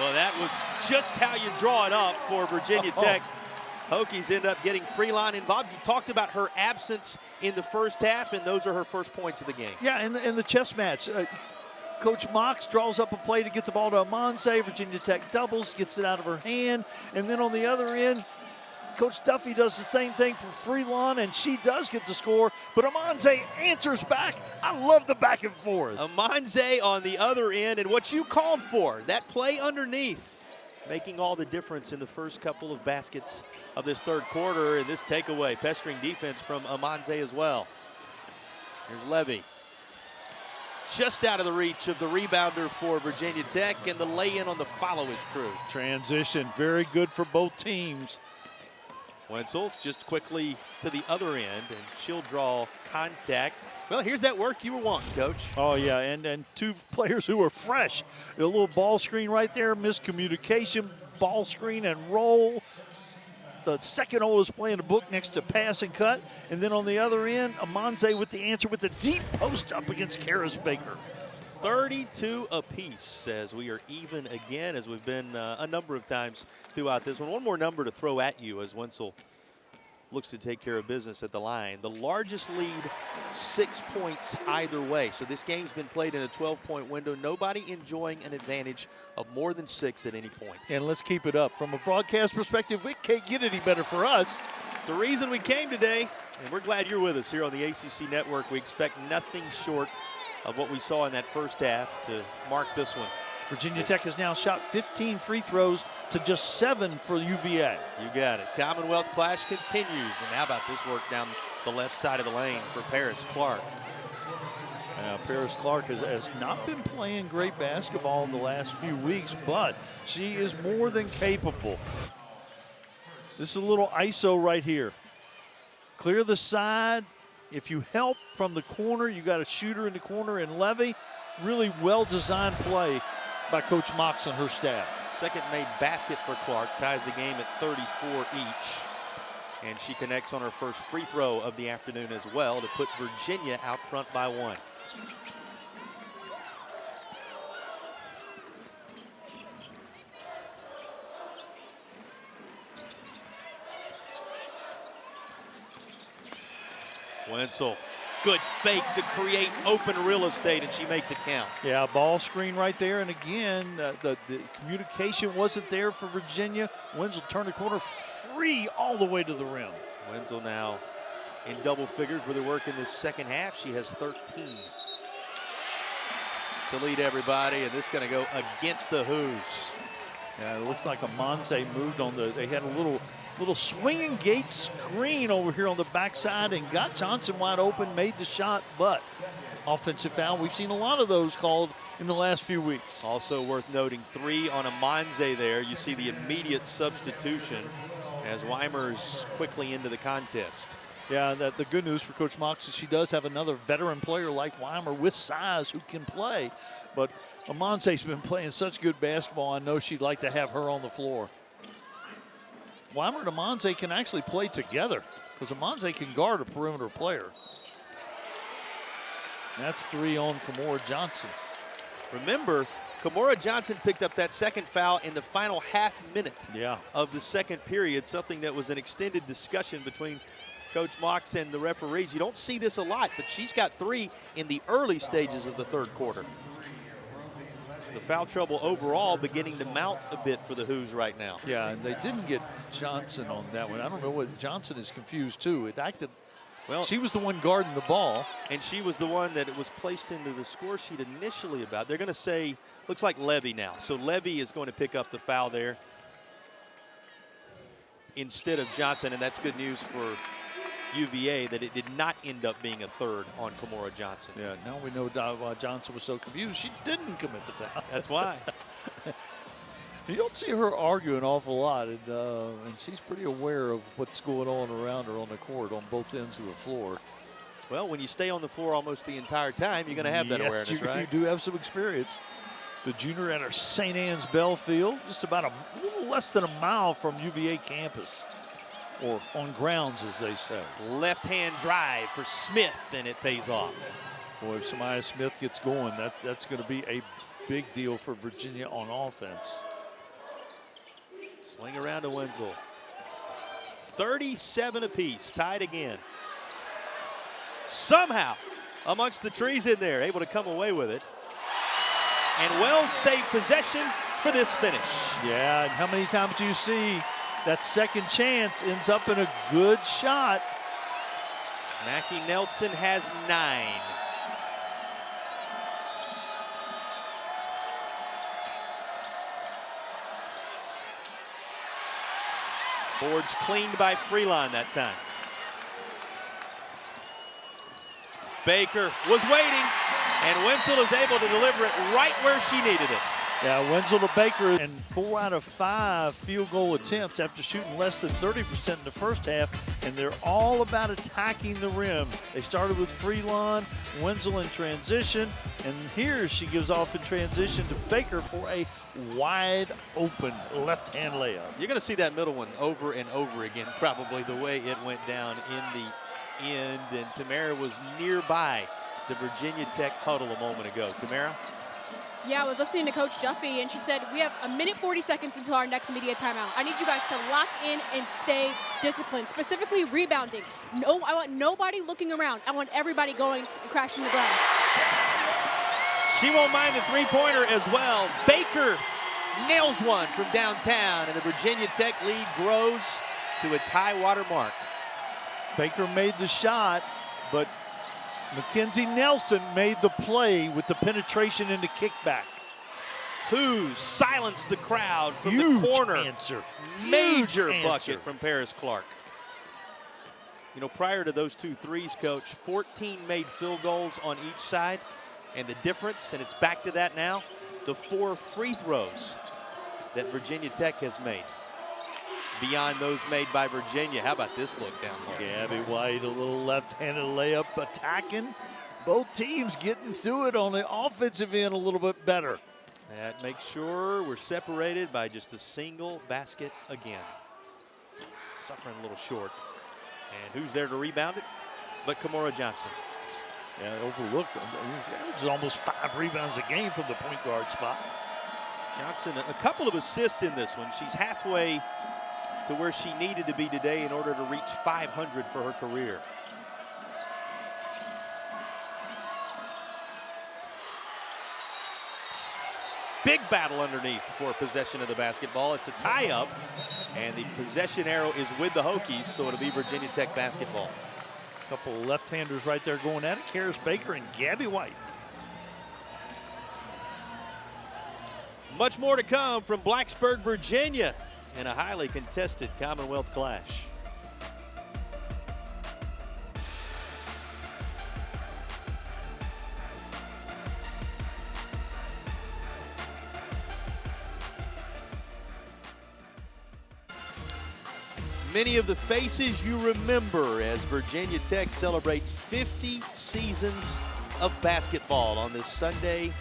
Well, that was just how you draw it up for Virginia Tech. Hokies end up getting Freeline involved. You talked about her absence in the first half, and those are her first points of the game.
Yeah, in the chess match. Coach Mox draws up a play to get the ball to Amonze. Virginia Tech doubles, gets it out of her hand. And then on the other end, Coach Duffy does the same thing for Freelon, and she does get the score. But Amonze answers back. I love the back and forth.
Amonze on the other end, and what you called for, that play underneath, making all the difference in the first couple of baskets of this 3rd quarter. And this takeaway, pestering defense from Amonze as well. Here's Levy. just out of the reach of the rebounder for Virginia Tech, and the lay-in on the follow is true.
Transition, very good for both teams.
Wenzel just quickly to the other end, and she'll draw contact. Well, here's that work you were wanting, Coach.
Oh, yeah, and two players who are fresh. A little ball screen right there, miscommunication, ball screen and roll. The second oldest play in the book next to pass and cut. And then on the other end, Amanze with the answer with the deep post up against Carys Baker.
32 apiece as we are even again, as we've been a number of times throughout this one. One more number to throw at you as Wenzel looks to take care of business at the line. The largest lead, 6 points either way. So this game's been played in a 12-point window. Nobody enjoying an advantage of more than 6 at any point.
And let's keep it up. From a broadcast perspective, it can't get any better for us.
It's a reason we came today, and we're glad you're with us here on the ACC Network. We expect nothing short of what we saw in that first half to mark this one.
Virginia Tech has now shot 15 free throws to just 7 for UVA.
You got it. Commonwealth clash continues. And how about this work down the left side of the lane for Paris Clark?
Now, Paris Clark has not been playing great basketball in the last few weeks, but she is more than capable. This is a little ISO right here. Clear the side. If you help from the corner, you got a shooter in the corner and Levy. Really well-designed play by Coach Mox and her staff.
Second made basket for Clark, ties the game at 34 each. And she connects on her first free throw of the afternoon as well to put Virginia out front by 1. Wenzel, good fake to create open real estate, and she makes it count.
Yeah, ball screen right there. And again, the communication wasn't there for Virginia. Wenzel turned the corner free all the way to the rim.
Wenzel now in double figures with her work in this second half. She has 13 to lead everybody, and this is going to go against the Hoos.
Yeah, it looks like Amanze moved on they had a little swinging gate screen over here on the backside and got Johnson wide open, made the shot, but offensive foul. We've seen a lot of those called in the last few weeks.
Also worth noting, 3 on Amanze there. You see the immediate substitution as Weimer's quickly into the contest.
Yeah, the good news for Coach Mox is she does have another veteran player like Weimer with size who can play, but Amanze's been playing such good basketball. I know she'd like to have her on the floor. Weimer and Amanze can actually play together because Amanze can guard a perimeter player. That's 3 on Kymora Johnson.
Remember, Kymora Johnson picked up that second foul in the final half minute of the second period, something that was an extended discussion between Coach Mox and the referees. You don't see this a lot, but she's got 3 in the early stages of the third quarter. The foul trouble overall beginning to mount a bit for the Hoos right now.
Yeah, and they didn't get Johnson on that one. I don't know what Johnson is confused too. It acted, well, she was the one guarding the ball.
And she was the one that it was placed into the score sheet initially about. They're going to say, looks like Levy now. So Levy is going to pick up the foul there instead of Johnson, and that's good news for UVA that it did not end up being a third on Kymora Johnson.
Yeah, now we know why Johnson was so confused. She didn't commit the foul.
That's why.
You don't see her argue an awful lot, and she's pretty aware of what's going on around her on the court on both ends of the floor.
Well, when you stay on the floor almost the entire time, you're going to have that awareness, right?
You do have some experience. The junior at our St. Anne's Bell Field, just about a little less than a mile from UVA campus. Or on grounds, as they say.
Left-hand drive for Smith, and it pays off.
Boy, if Samyha Smith gets going, that's going to be a big deal for Virginia on offense.
Swing around to Wenzel. 37 apiece, tied again. Somehow, amongst the trees in there, able to come away with it. And Wells saved possession for this finish.
Yeah, and how many times do you see that second chance ends up in a good shot?
Mackenzie Nelson has 9. Boards cleaned by Freelon that time. Baker was waiting, And Wenzel is able to deliver it right where she needed it.
Yeah, Wenzel to Baker, and 4 out of 5 field goal attempts after shooting less than 30% in the first half, and they're all about attacking the rim. They started with Freelon, Wenzel in transition, and here she gives off in transition to Baker for a wide open left-hand layup.
You're going to see that middle one over and over again, probably the way it went down in the end, and Kymora was nearby the Virginia Tech huddle a moment ago. Kymora?
Yeah, I was listening to Coach Duffy, and she said, we have 1 minute 40 seconds until our next media timeout. I need you guys to lock in and stay disciplined, specifically rebounding. No, I want nobody looking around. I want everybody going and crashing the glass.
She won't mind the three-pointer as well. Baker nails one from downtown, and the Virginia Tech lead grows to its high water mark.
Baker made the shot, but Mackenzie Nelson made the play with the penetration into kickback.
Who silenced the crowd from
Huge
the corner.
Answer.
Major
Huge
bucket
answer.
from Paris Clark. You know, prior to those 2 threes, Coach, 14 made field goals on each side. And the difference, and it's back to that now, the 4 free throws that Virginia Tech has made. Beyond those made by Virginia. How about this look down low?
Gabby White, a little left-handed layup attacking. Both teams getting to it on the offensive end a little bit better.
That makes sure we're separated by just a single basket again. Suffering a little short. And who's there to rebound it? But Kymora Johnson.
Yeah, overlooked. Averages almost 5 rebounds a game from the point guard spot.
Johnson, a couple of assists in this one. She's halfway to where she needed to be today in order to reach 500 for her career. Big battle underneath for possession of the basketball. It's a tie-up, and the possession arrow is with the Hokies, so it'll be Virginia Tech basketball.
A couple of left-handers right there going at it. Carys Baker and Gabby White.
Much more to come from Blacksburg, Virginia, in a highly contested Commonwealth clash. Many of the faces you remember as Virginia Tech celebrates 50 seasons of basketball on this Sunday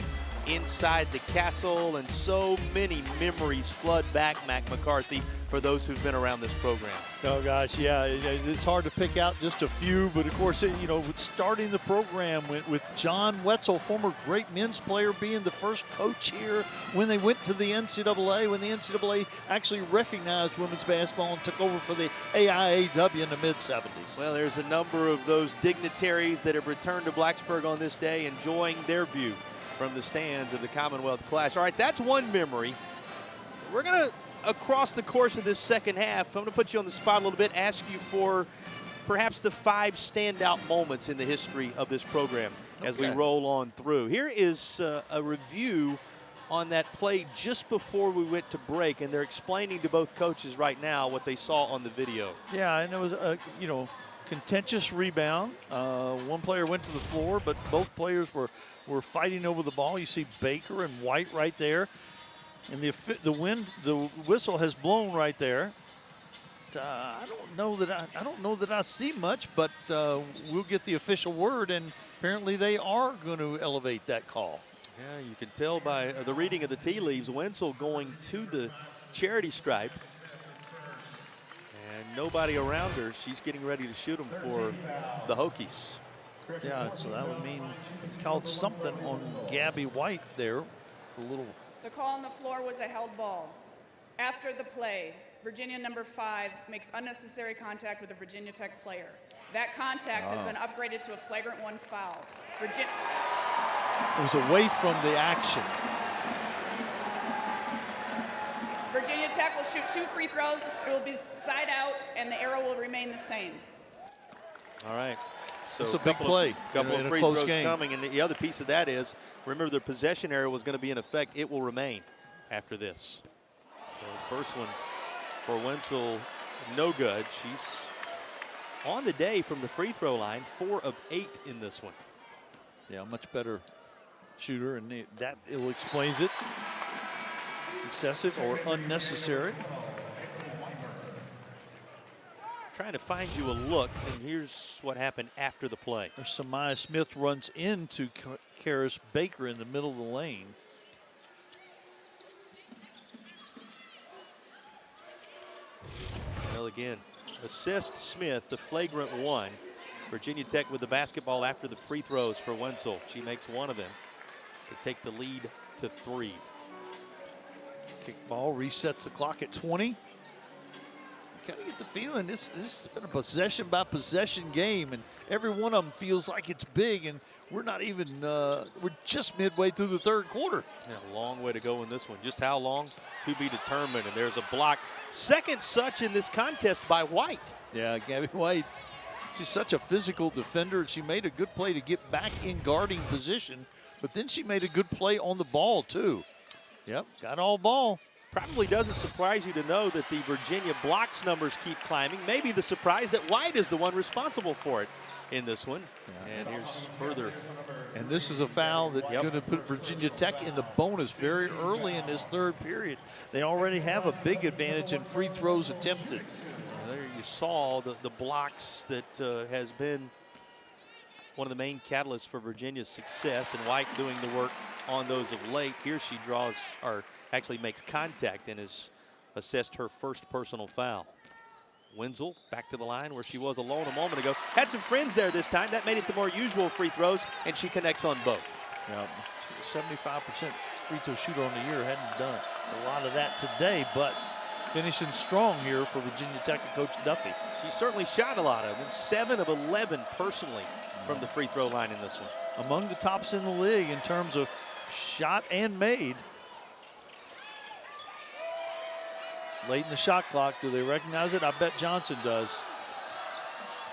inside the Cassell, and so many memories flood back, Mac McCarthy, for those who've been around this program.
Oh gosh, yeah, it's hard to pick out just a few, but of course, you know, starting the program with John Wetzel, former great men's player, being the first coach here when they went to the NCAA, when the NCAA actually recognized women's basketball and took over for the AIAW in the mid-70s.
Well, there's a number of those dignitaries that have returned to Blacksburg on this day, enjoying their view from the stands of the Commonwealth Clash. All right, that's one memory. We're going to, across the course of this second half, I'm going to put you on the spot a little bit, ask you for perhaps the 5 standout moments in the history of this program as we roll on through. Here is a review on that play just before we went to break, and they're explaining to both coaches right now what they saw on the video.
Yeah, and it was a, you know, contentious rebound. One player went to the floor, but both players were fighting over the ball. You see Baker and White right there, and the whistle has blown right there. I don't know that I see much, but we'll get the official word, and apparently they are going to elevate that call.
Yeah, you can tell by the reading of the tea leaves, Wenzel going to the charity stripe. And nobody around her. She's getting ready to shoot them for the Hokies.
Yeah, so that would mean called something on Gabby White there. A little.
The call on the floor was a held ball. After the play, Virginia number 5 makes unnecessary contact with a Virginia Tech player. That contact has been upgraded to a flagrant 1 foul.
It was away from the action.
Virginia Tech will shoot 2 free throws. It will be side out, and the arrow will remain the same.
All right. So
it's a big play.
Couple
in
of
a
free
close
throws
game.
coming, and the other piece of that is, remember, the possession arrow was going to be in effect. It will remain after this. So the first one for Wenzel, no good. She's on the day from the free throw line, 4 of 8 in this one.
Yeah, much better shooter, and that explains it. Excessive or unnecessary.
Trying to find you a look, and here's what happened after the play.
Samyha Smith runs into Carys Baker in the middle of the lane.
Well, again, assist Smith, the flagrant one. Virginia Tech with the basketball after the free throws for Wenzel. She makes one of them to take the lead to 3.
Kickball resets the clock at 20. You kind of get the feeling this has been a possession by possession game, and every one of them feels like it's big, and we're not even, we're just midway through the third quarter.
Yeah, a long way to go in this one. Just how long to be determined, and there's a block. Second such in this contest by White.
Yeah, Gabby White, she's such a physical defender. She made a good play to get back in guarding position, but then she made a good play on the ball too. Yep, got all ball.
Probably doesn't surprise you to know that the Virginia blocks numbers keep climbing. Maybe the surprise that White is the one responsible for it in this one. Yeah. And here's further.
And this is a foul that's going to put Virginia Tech in the bonus very early in this third period. They already have a big advantage in free throws attempted.
There you saw the blocks that has been one of the main catalysts for Virginia's success, and White doing the work on those of late. Here she draws, or actually makes contact, and has assessed her first personal foul. Wenzel back to the line where she was alone a moment ago. Had some friends there this time. That made it the more usual free throws, and she connects on both.
Yep. 75% free throw shooter on the year. Hadn't done a lot of that today, but finishing strong here for Virginia Tech and Coach Duffy.
She certainly shot a lot of them. 7 of 11 personally from the free throw line in this one.
Among the tops in the league in terms of shot and made. Late in the shot clock, do they recognize it? I bet Johnson does.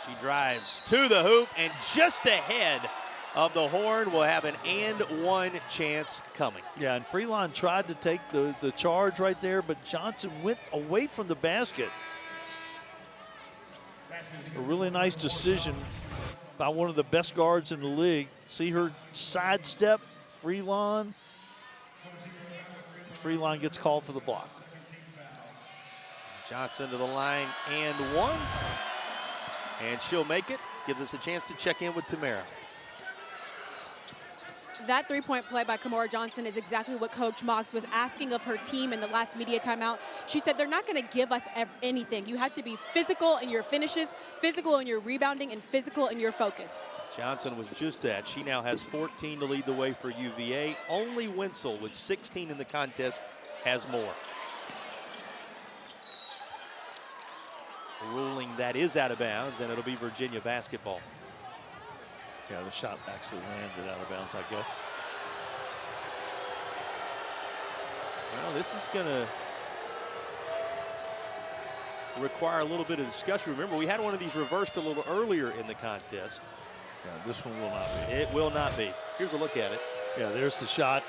She drives to the hoop, and just ahead of the horn will have an and one chance coming.
Yeah, and Freeline tried to take the charge right there, but Johnson went away from the basket. A really nice decision by one of the best guards in the league. See her sidestep, Freeline. Freeline gets called for the block.
Johnson to the line and one. And she'll make it. Gives us a chance to check in with Kymora.
That three-point play by Kymora Johnson is exactly what Coach Mox was asking of her team in the last media timeout. She said they're not going to give us anything. You have to be physical in your finishes, physical in your rebounding, and physical in your focus.
Johnson was just that. She now has 14 to lead the way for UVA. Only Wenzel with 16 in the contest has more. Ruling that is out of bounds, and it'll be Virginia basketball.
Yeah, the shot actually landed out of bounds, I guess.
Well, this is going to require a little bit of discussion. Remember, we had one of these reversed a little earlier in the contest.
Yeah, this one will not be.
It will not be. Here's a look at it.
Yeah, there's the shot.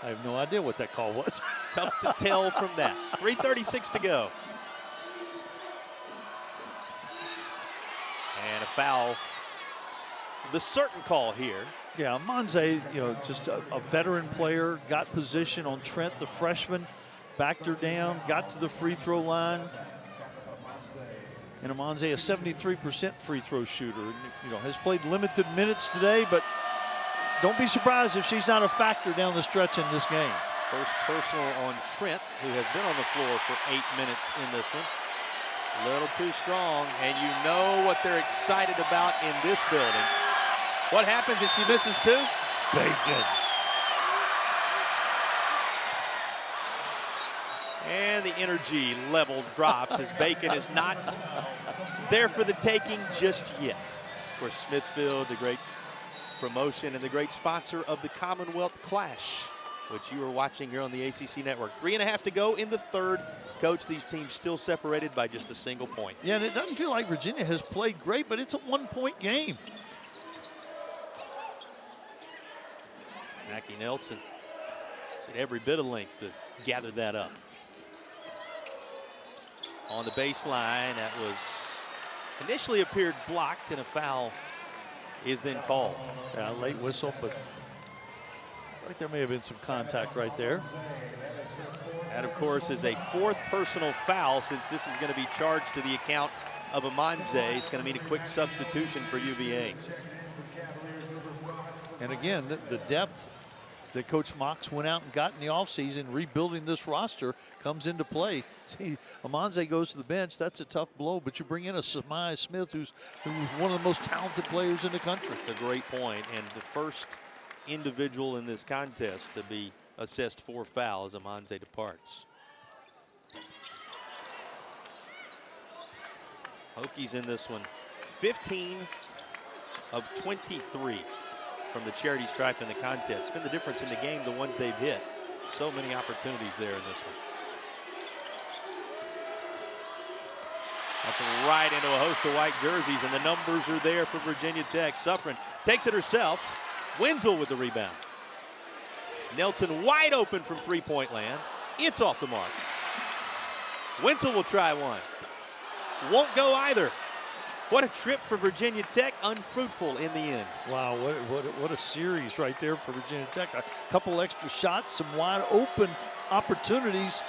I have no idea what that call was.
Tough to tell from that. 3:36 to go. And a foul. The certain call here.
Yeah, Monze, you know, just a veteran player, got position on Trent, the freshman, backed her down, got to the free throw line. And Monze, a 73% free throw shooter, you know, has played limited minutes today, but don't be surprised if she's not a factor down the stretch in this game.
First personal on Trent, who has been on the floor for 8 minutes in this one. A little too strong, and you know what they're excited about in this building. What happens if she misses two?
Bacon.
And the energy level drops as Bacon is not there for the taking just yet. Of course, Smithfield, the great promotion and the great sponsor of the Commonwealth Clash, which you are watching here on the ACC Network. 3.5 to go in the third. Coach, these teams still separated by just a single point.
Yeah, and it doesn't feel like Virginia has played great, but it's a one-point game.
Mackenzie Nelson did every bit of length to gather that up. on the baseline. That was initially appeared blocked, and a foul is then called.
Yeah, late whistle, but I think there may have been some contact right there.
That, of course, is a 4th personal foul since this is going to be charged to the account of Amanze. It's going to mean a quick substitution for UVA.
And again, the depth that Coach Mox went out and got in the offseason, rebuilding this roster, comes into play. See, Amanze goes to the bench. That's a tough blow, but you bring in a Samyha Smith, who's one of the most talented players in the country.
It's a great point, and the first individual in this contest to be assessed 4 fouls. Amanze departs. Hokies in this one, 15 of 23 from the charity stripe in the contest. It's been the difference in the game, the ones they've hit. So many opportunities there in this one. That's right into a host of white jerseys, and the numbers are there for Virginia Tech. Suffren takes it herself. Wenzel with the rebound. Nelson wide open from three-point land. It's off the mark. Wenzel will try one. Won't go either. What a trip for Virginia Tech, unfruitful in the end.
Wow, what a series right there for Virginia Tech. A couple extra shots, some wide open opportunities,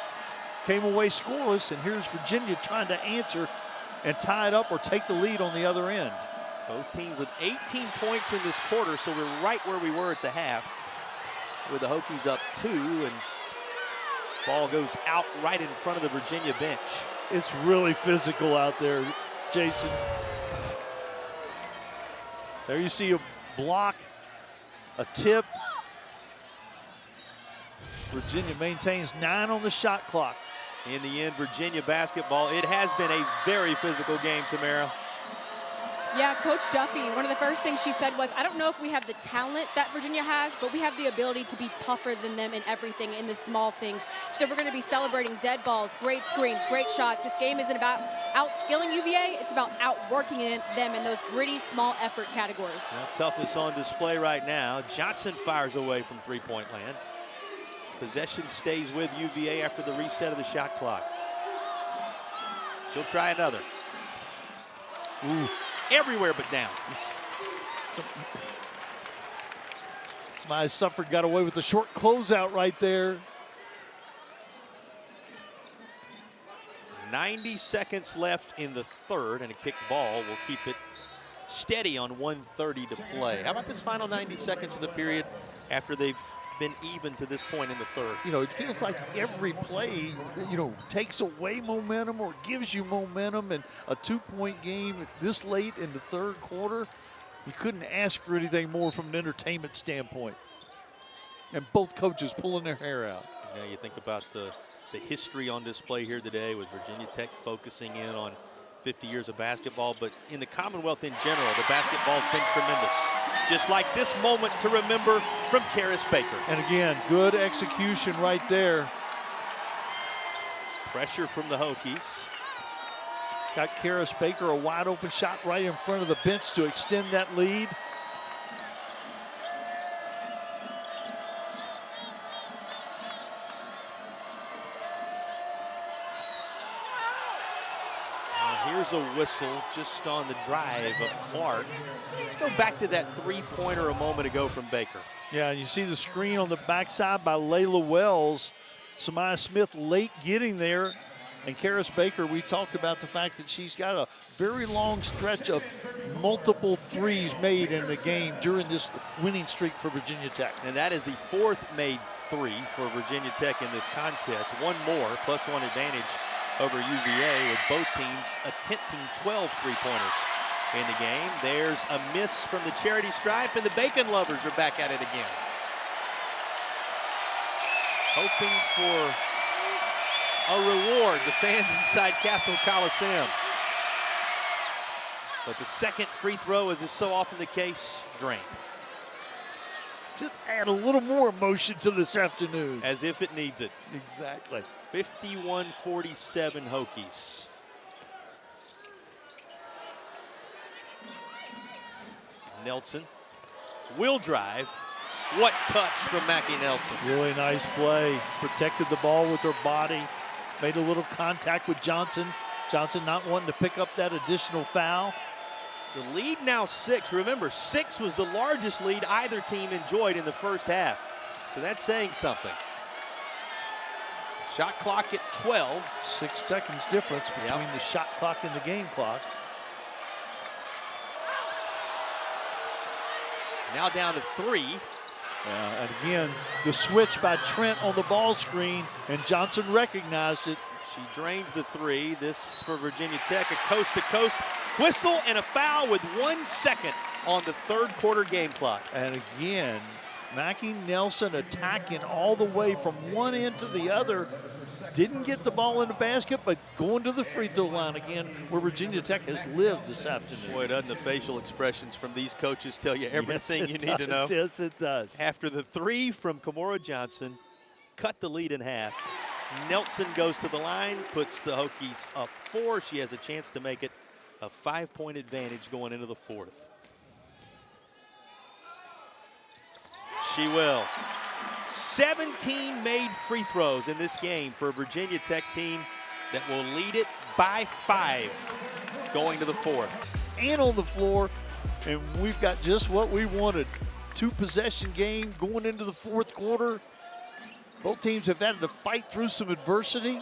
came away scoreless, and here's Virginia trying to answer and tie it up or take the lead on the other end.
Both teams with 18 points in this quarter, so we're right where we were at the half, with the Hokies up 2, and ball goes out right in front of the Virginia bench.
It's really physical out there, Jason. There you see a block, a tip. Virginia maintains 9 on the shot clock.
In the end, Virginia basketball, it has been a very physical game, Kymora.
Yeah, Coach Duffy, one of the first things she said was, I don't know if we have the talent that Virginia has, but we have the ability to be tougher than them in everything, in the small things. So we're going to be celebrating dead balls, great screens, great shots. This game isn't about outskilling UVA, it's about outworking them in those gritty, small effort categories.
That toughness on display right now. Johnson fires away from three-point land. Possession stays with UVA after the reset of the shot clock. She'll try another.
Ooh.
Everywhere but down.
Samyha Suffren got away with the short closeout right there.
90 seconds left in the third, and a kick ball will keep it steady on 1:30 to play. How about this final 90 seconds of the period after they've been even to this point in the third?
You know, it feels like every play, you know, takes away momentum or gives you momentum, and a 2-point game this late in the third quarter, you couldn't ask for anything more from an entertainment standpoint. And both coaches pulling their hair out.
Yeah, you think about the history on display here today with Virginia Tech focusing in on 50 years of basketball, but in the Commonwealth in general, the basketball's been tremendous. Just like this moment to remember from Carys Baker.
And again, good execution right there.
Pressure from the Hokies.
Got Carys Baker a wide open shot right in front of the bench to extend that lead.
Here's a whistle just on the drive of Clark. Let's go back to that three-pointer a moment ago from Baker.
Yeah, you see the screen on the backside by Layla Wells. Samyha Smith late getting there. And Carys Baker, we talked about the fact that she's got a very long stretch of multiple threes made in the game during this winning streak for Virginia Tech.
And that is the 4th made 3 for Virginia Tech in this contest. One more, +1 advantage over UVA, with both teams attempting 12 three-pointers in the game. There's a miss from the charity stripe, and the Bacon lovers are back at it again. Hoping for a reward, the fans inside Cassell Coliseum. But the second free throw, as is so often the case, drained.
Just add a little more emotion to this afternoon.
As if it needs it.
Exactly.
51-47 Hokies. Nelson will drive. What touch from Mackie Nelson.
Really nice play. Protected the ball with her body. Made a little contact with Johnson. Johnson not wanting to pick up that additional foul.
The lead now 6. Remember, 6 was the largest lead either team enjoyed in the first half. So that's saying something. Shot clock at 12.
6 seconds difference between the shot clock and the game clock.
Now down to 3.
And again, the switch by Trent on the ball screen, and Johnson recognized it.
She drains the 3. This for Virginia Tech, a coast-to-coast whistle and a foul with 1 second on the third quarter game clock.
And again, Mackenzie Nelson attacking all the way from one end to the other. Didn't get the ball in the basket, but going to the free throw line again, where Virginia Tech has lived this afternoon.
Boy, doesn't the facial expressions from these coaches tell you everything you need to know?
Yes, it does.
After the 3 from Kymora Johnson, cut the lead in half. Nelson goes to the line, puts the Hokies up 4. She has a chance to make it a 5-point advantage going into the 4th. She will. 17 made free throws in this game for a Virginia Tech team that will lead it by 5 going to the 4th.
And on the floor, and we've got just what we wanted. 2-possession game going into the 4th quarter. Both teams have had to fight through some adversity.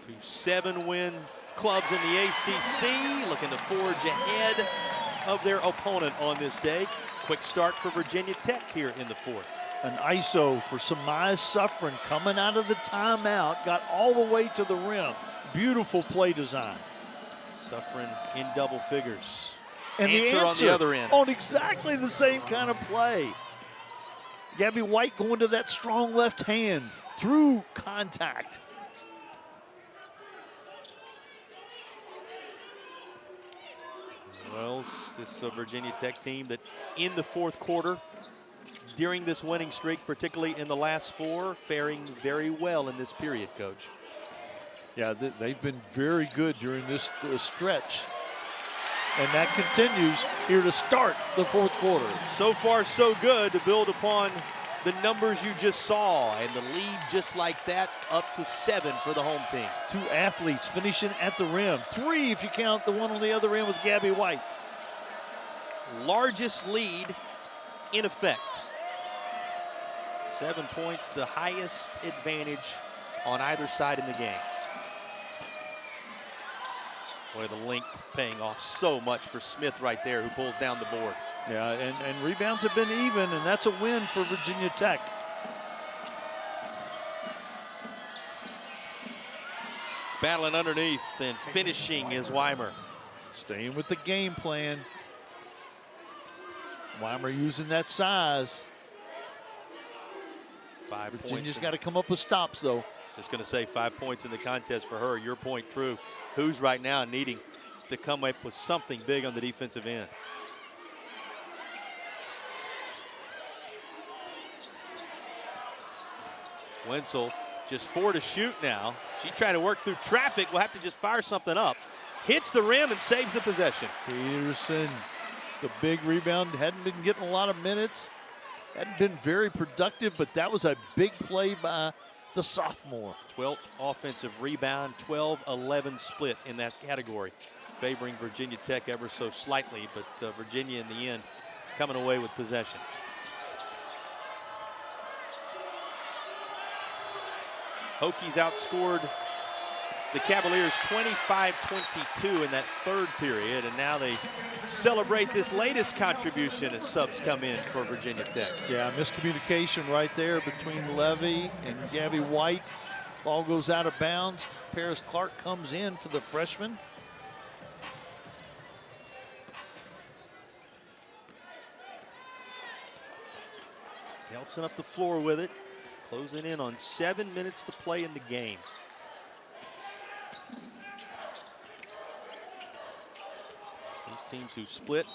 2 7-win clubs in the ACC looking to forge ahead of their opponent on this day. Quick start for Virginia Tech here in the 4th.
An ISO for Samyha Suffren coming out of the timeout, got all the way to the rim. Beautiful play design.
Suffren in double figures.
And
answer
the answer
on the other end.
On exactly the same kind of play. Gabby White going to that strong left hand through contact.
Well, this is a Virginia Tech team that in the 4th quarter, during this winning streak, particularly in the last 4, faring very well in this period, Coach.
Yeah, they've been very good during this stretch. And that continues here to start the 4th quarter.
So far, so good to build upon the numbers you just saw. And the lead just like that, up to 7 for the home team.
2 athletes finishing at the rim. 3 if you count the one on the other end with Gabby White.
Largest lead in effect. 7 points, the highest advantage on either side in the game. Boy, the length paying off so much for Smith right there, who pulls down the board.
Yeah, and rebounds have been even, and that's a win for Virginia Tech.
Battling underneath and finishing is Weimer.
Staying with the game plan. Weimer using that size.
5 points.
Virginia's got to come up with stops, though.
Just going to say 5 points in the contest for her. Your point true. Who's right now needing to come up with something big on the defensive end? Wenzel just 4 to shoot now. She tried to work through traffic. Will have to just fire something up. Hits the rim and saves the possession.
Peterson, the big rebound, hadn't been getting a lot of minutes. Hadn't been very productive, but that was a big play by the sophomore.
12th offensive rebound, 12-11 split in that category, favoring Virginia Tech ever so slightly, but Virginia in the end coming away with possession. Hokies outscored the Cavaliers 25-22 in that 3rd period, and now they celebrate this latest contribution as subs come in for Virginia Tech.
Yeah, miscommunication right there between Levy and Gabby White. Ball goes out of bounds. Paris Clark comes in for the freshman.
Nelson up the floor with it, closing in on 7 minutes to play in the game. These teams who split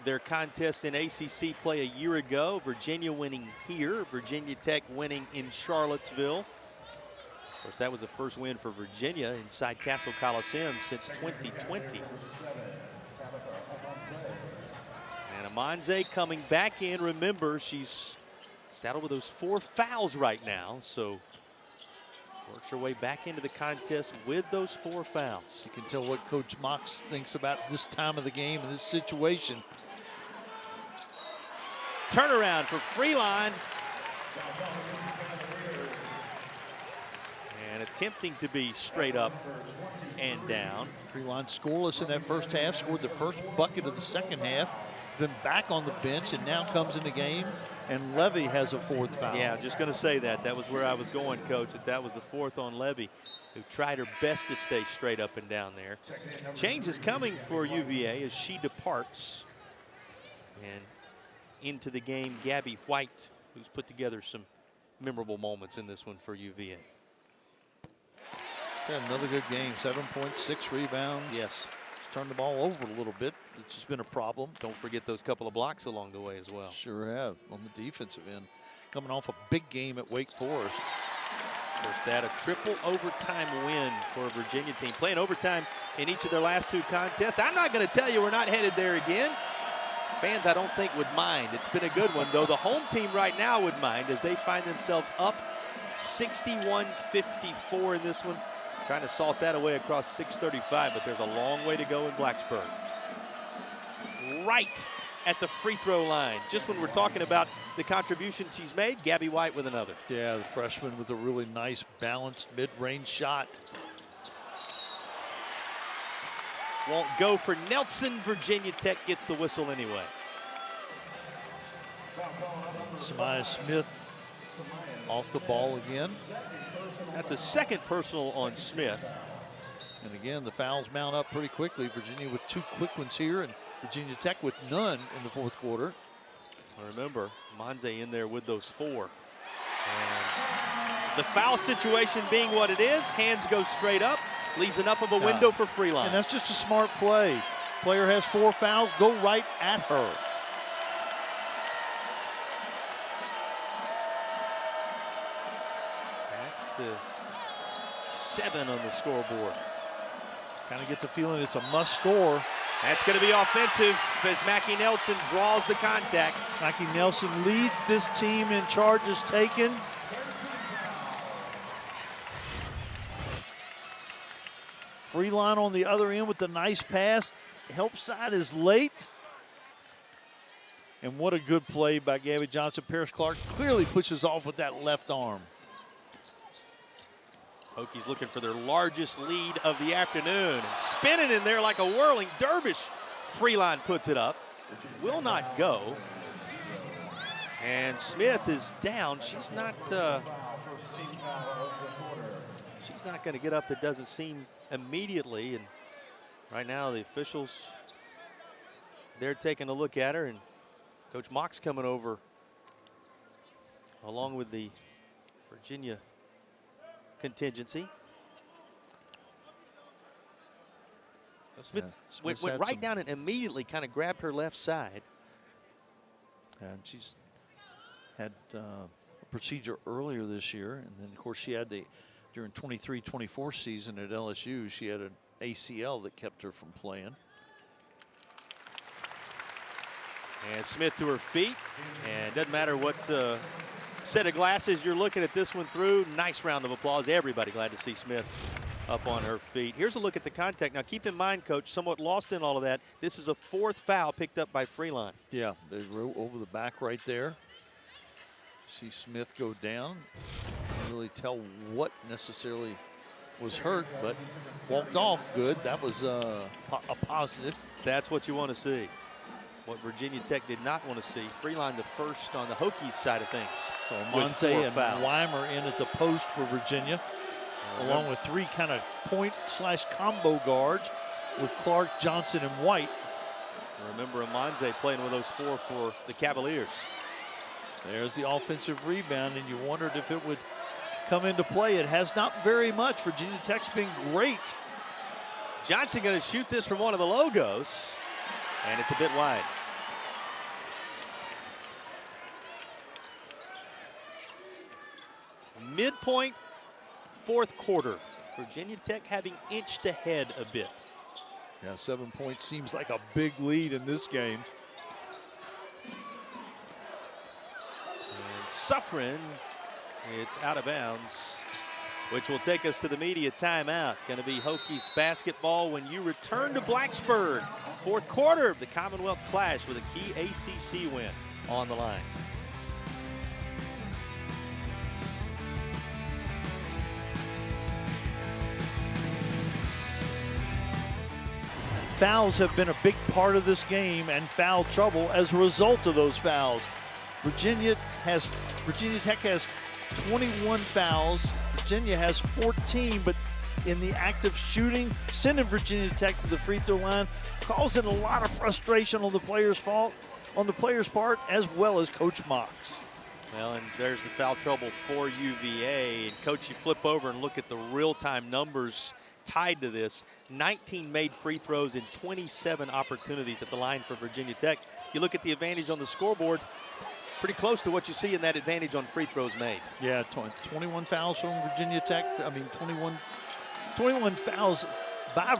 their contests in ACC play a year ago. Virginia winning here, Virginia Tech winning in Charlottesville. Of course, that was the first win for Virginia inside Cassell Coliseum since 2020. And Amanze coming back in. Remember, she's saddled with those 4 fouls right now, so Works her way back into the contest with those 4 fouls.
You can tell what Coach Mox thinks about this time of the game and this situation.
Turnaround for Freeline. And attempting to be straight up and down.
Freeline scoreless in that first half, scored the first bucket of the second half, been back on the bench and now comes in the game, and Levy has a 4th foul.
Yeah, just going to say that. That was where I was going, Coach, that was the 4th on Levy, who tried her best to stay straight up and down there. Change is coming for UVA as she departs. And into the game, Gabby White, who's put together some memorable moments in this one for UVA.
Had another good game, 7.6 rebounds.
Yes.
Turned the ball over a little bit, which has been a problem.
Don't forget those couple of blocks along the way as well.
Sure have, on the defensive end. Coming off a big game at Wake Forest.
Of course, that a triple overtime win for a Virginia team. Playing overtime in each of their last 2 contests. I'm not going to tell you we're not headed there again. Fans, I don't think, would mind. It's been a good one, though. The home team right now would mind as they find themselves up 61-54 in this one. Trying to salt that away across 6:35, but there's a long way to go in Blacksburg. Right at the free throw line. Just when we're talking about the contributions he's made, Gabby White with another.
Yeah, the freshman with a really nice balanced mid-range shot.
Won't go for Nelson. Virginia Tech gets the whistle anyway.
Samyha Smith off the ball again.
That's a 2nd personal on Smith.
And again, the fouls mount up pretty quickly. Virginia with 2 quick ones here, and Virginia Tech with none in the 4th quarter.
Remember, Monze in there with those 4. And the foul situation being what it is, hands go straight up, leaves enough of a window for Freeline.
And that's just a smart play. Player has 4 fouls, go right at her.
To 7 on the scoreboard.
Kind of get the feeling it's a must score.
That's going to be offensive as Mackenzie Nelson draws the contact.
Mackenzie Nelson leads this team in charges taken. Freeline on the other end with the nice pass. Help side is late. And what a good play by Gabby Johnson. Paris Clark clearly pushes off with that left arm.
Hokies looking for their largest lead of the afternoon. And spinning in there like a whirling dervish. Freeline puts it up. Will not go. And Smith is down. She's not going to get up, it doesn't seem, immediately. And right now the officials, they're taking a look at her, and Coach Mox coming over along with the Virginia contingency. Smith went right down and immediately kind of grabbed her left side.
And she's had a procedure earlier this year, and then of course she had during 23-24 season at LSU, she had an ACL that kept her from playing.
And Smith to her feet, and doesn't matter what set of glasses you're looking at this one through. Nice round of applause. Everybody glad to see Smith up on her feet. Here's a look at the contact. Now keep in mind, Coach, somewhat lost in all of that, this is a 4th foul picked up by Freeline.
Yeah, they were over the back right there. See Smith go down. Can't really tell what necessarily was hurt, but walked off good. That was a positive.
That's what you want to see. What Virginia Tech did not want to see. Freeline the first on the Hokies side of things.
So Monte and Weimer in at the post for Virginia, along with 3 kind of point/combo guards with Clark, Johnson, and White.
Remember Amanze playing with those 4 for the Cavaliers.
There's the offensive rebound, and you wondered if it would come into play. It has not very much. Virginia Tech's been great.
Johnson going to shoot this from one of the logos, and it's a bit wide. Midpoint, 4th quarter. Virginia Tech having inched ahead a bit.
Yeah, 7 points seems like a big lead in this game.
And Suffren, it's out of bounds. which will take us to the media timeout. Going to be Hokies basketball when you return to Blacksburg. Fourth quarter of the Commonwealth Clash with a key ACC win on the line.
Fouls have been a big part of this game and foul trouble as a result of those fouls. Virginia Tech has 21 fouls. Virginia has 14, but in the act of shooting, sending Virginia Tech to the free throw line, causing a lot of frustration on the players' part, as well as Coach Mox.
Well, and there's the foul trouble for UVA. And Coach, you flip over and look at the real-time numbers tied to this. 19 made free throws in 27 opportunities at the line for Virginia Tech. You look at the advantage on the scoreboard, pretty close to what you see in that advantage on free throws made.
Yeah, 21 fouls from Virginia Tech. I mean, 21 fouls by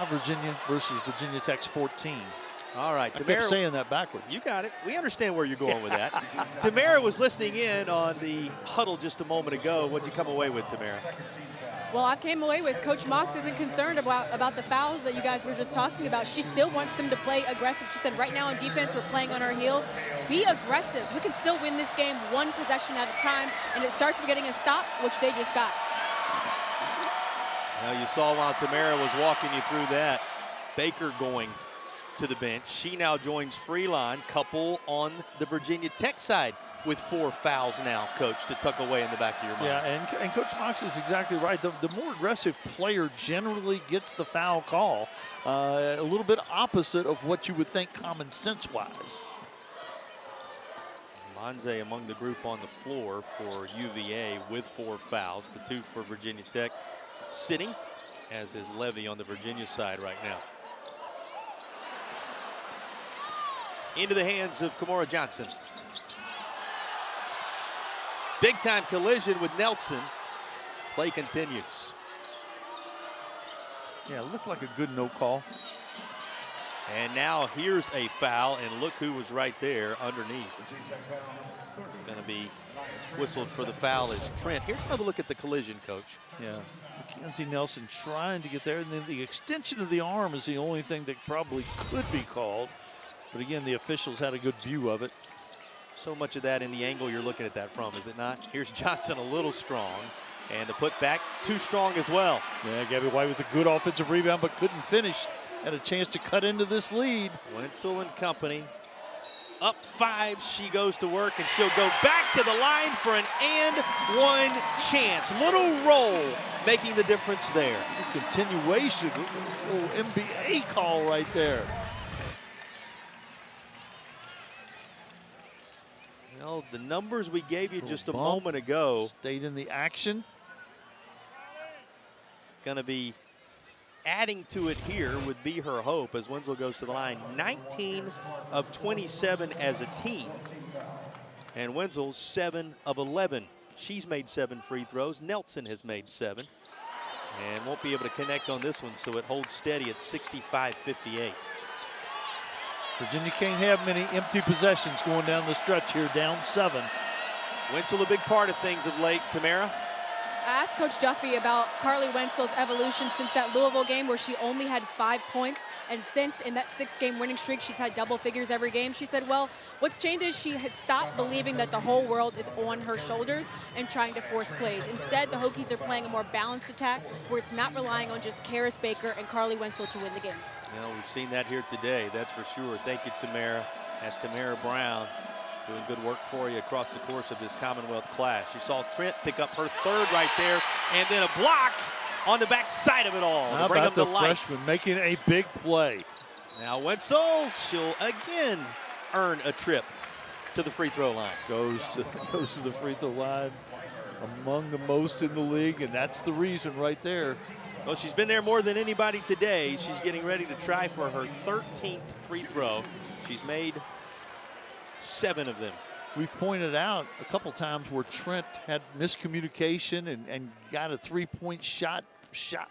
Virginia versus Virginia Tech's 14.
All right,
I kept saying that backwards.
You got it. We understand where you're going with that. Kymora was listening in on the huddle just a moment ago. What'd you come away with, Kymora?
Well, I came away with Coach Mox isn't concerned about the fouls that you guys were just talking about. She still wants them to play aggressive. She said right now on defense, we're playing on our heels. Be aggressive. We can still win this game one possession at a time, and it starts with getting a stop, which they just got.
Now you saw while Kymora was walking you through that, Baker going to the bench. She now joins Freeline, couple on the Virginia Tech side with 4 fouls now, Coach, to tuck away in the back of your mind.
Yeah, and Coach Mox is exactly right. The more aggressive player generally gets the foul call, a little bit opposite of what you would think common sense-wise.
Monze among the group on the floor for UVA with 4 fouls, the 2 for Virginia Tech. Sitting, as is Levy on the Virginia side right now. Into the hands of Kymora Johnson. Big time collision with Nelson. Play continues.
Yeah, it looked like a good no call.
And now here's a foul, and look who was right there underneath. Going to be whistled for the foul is Trent. Here's another look at the collision, Coach.
Yeah, Mackenzie Nelson trying to get there, and then the extension of the arm is the only thing that probably could be called. But again, the officials had a good view of it.
So much of that in the angle you're looking at that from, is it not? Here's Johnson a little strong, and the put back too strong as well.
Yeah, Gabby White with a good offensive rebound, but couldn't finish. Had a chance to cut into this lead.
Wenzel and company. Up 5, she goes to work, and she'll go back to the line for an and one chance. Little roll making the difference there.
A continuation, a little NBA call right there.
Well, the numbers we gave you just a moment ago.
Stayed in the action.
Going to be adding to it here would be her hope as Wenzel goes to the line. 19 of 27 as a team. And Wenzel 7 of 11. She's made 7 free throws. Nelson has made 7. And won't be able to connect on this one, so it holds steady at 65-58.
Virginia can't have many empty possessions going down the stretch here, down 7.
Wenzel a big part of things of late. Kymora?
I asked Coach Duffy about Carleigh Wenzel's evolution since that Louisville game where she only had 5 points, and since in that 6-game winning streak she's had double figures every game. She said, well, what's changed is she has stopped believing that the whole world is on her shoulders and trying to force plays. Instead, the Hokies are playing a more balanced attack where it's not relying on just Carys Baker and Carleigh Wenzel to win the game.
You know, we've seen that here today, that's for sure. Thank you, Kymora. That's Kymora Brown doing good work for you across the course of this Commonwealth Clash. You saw Trent pick up her 3rd right there, and then a block on the back side of it all.
How about the freshman making a big play?
Now Wenzel, she'll again earn a trip to the free throw line.
Goes to the free throw line, among the most in the league, and that's the reason right there.
Well, she's been there more than anybody today. She's getting ready to try for her 13th free throw. She's made 7 of them.
We've pointed out a couple times where Trent had miscommunication and got a 3-point shot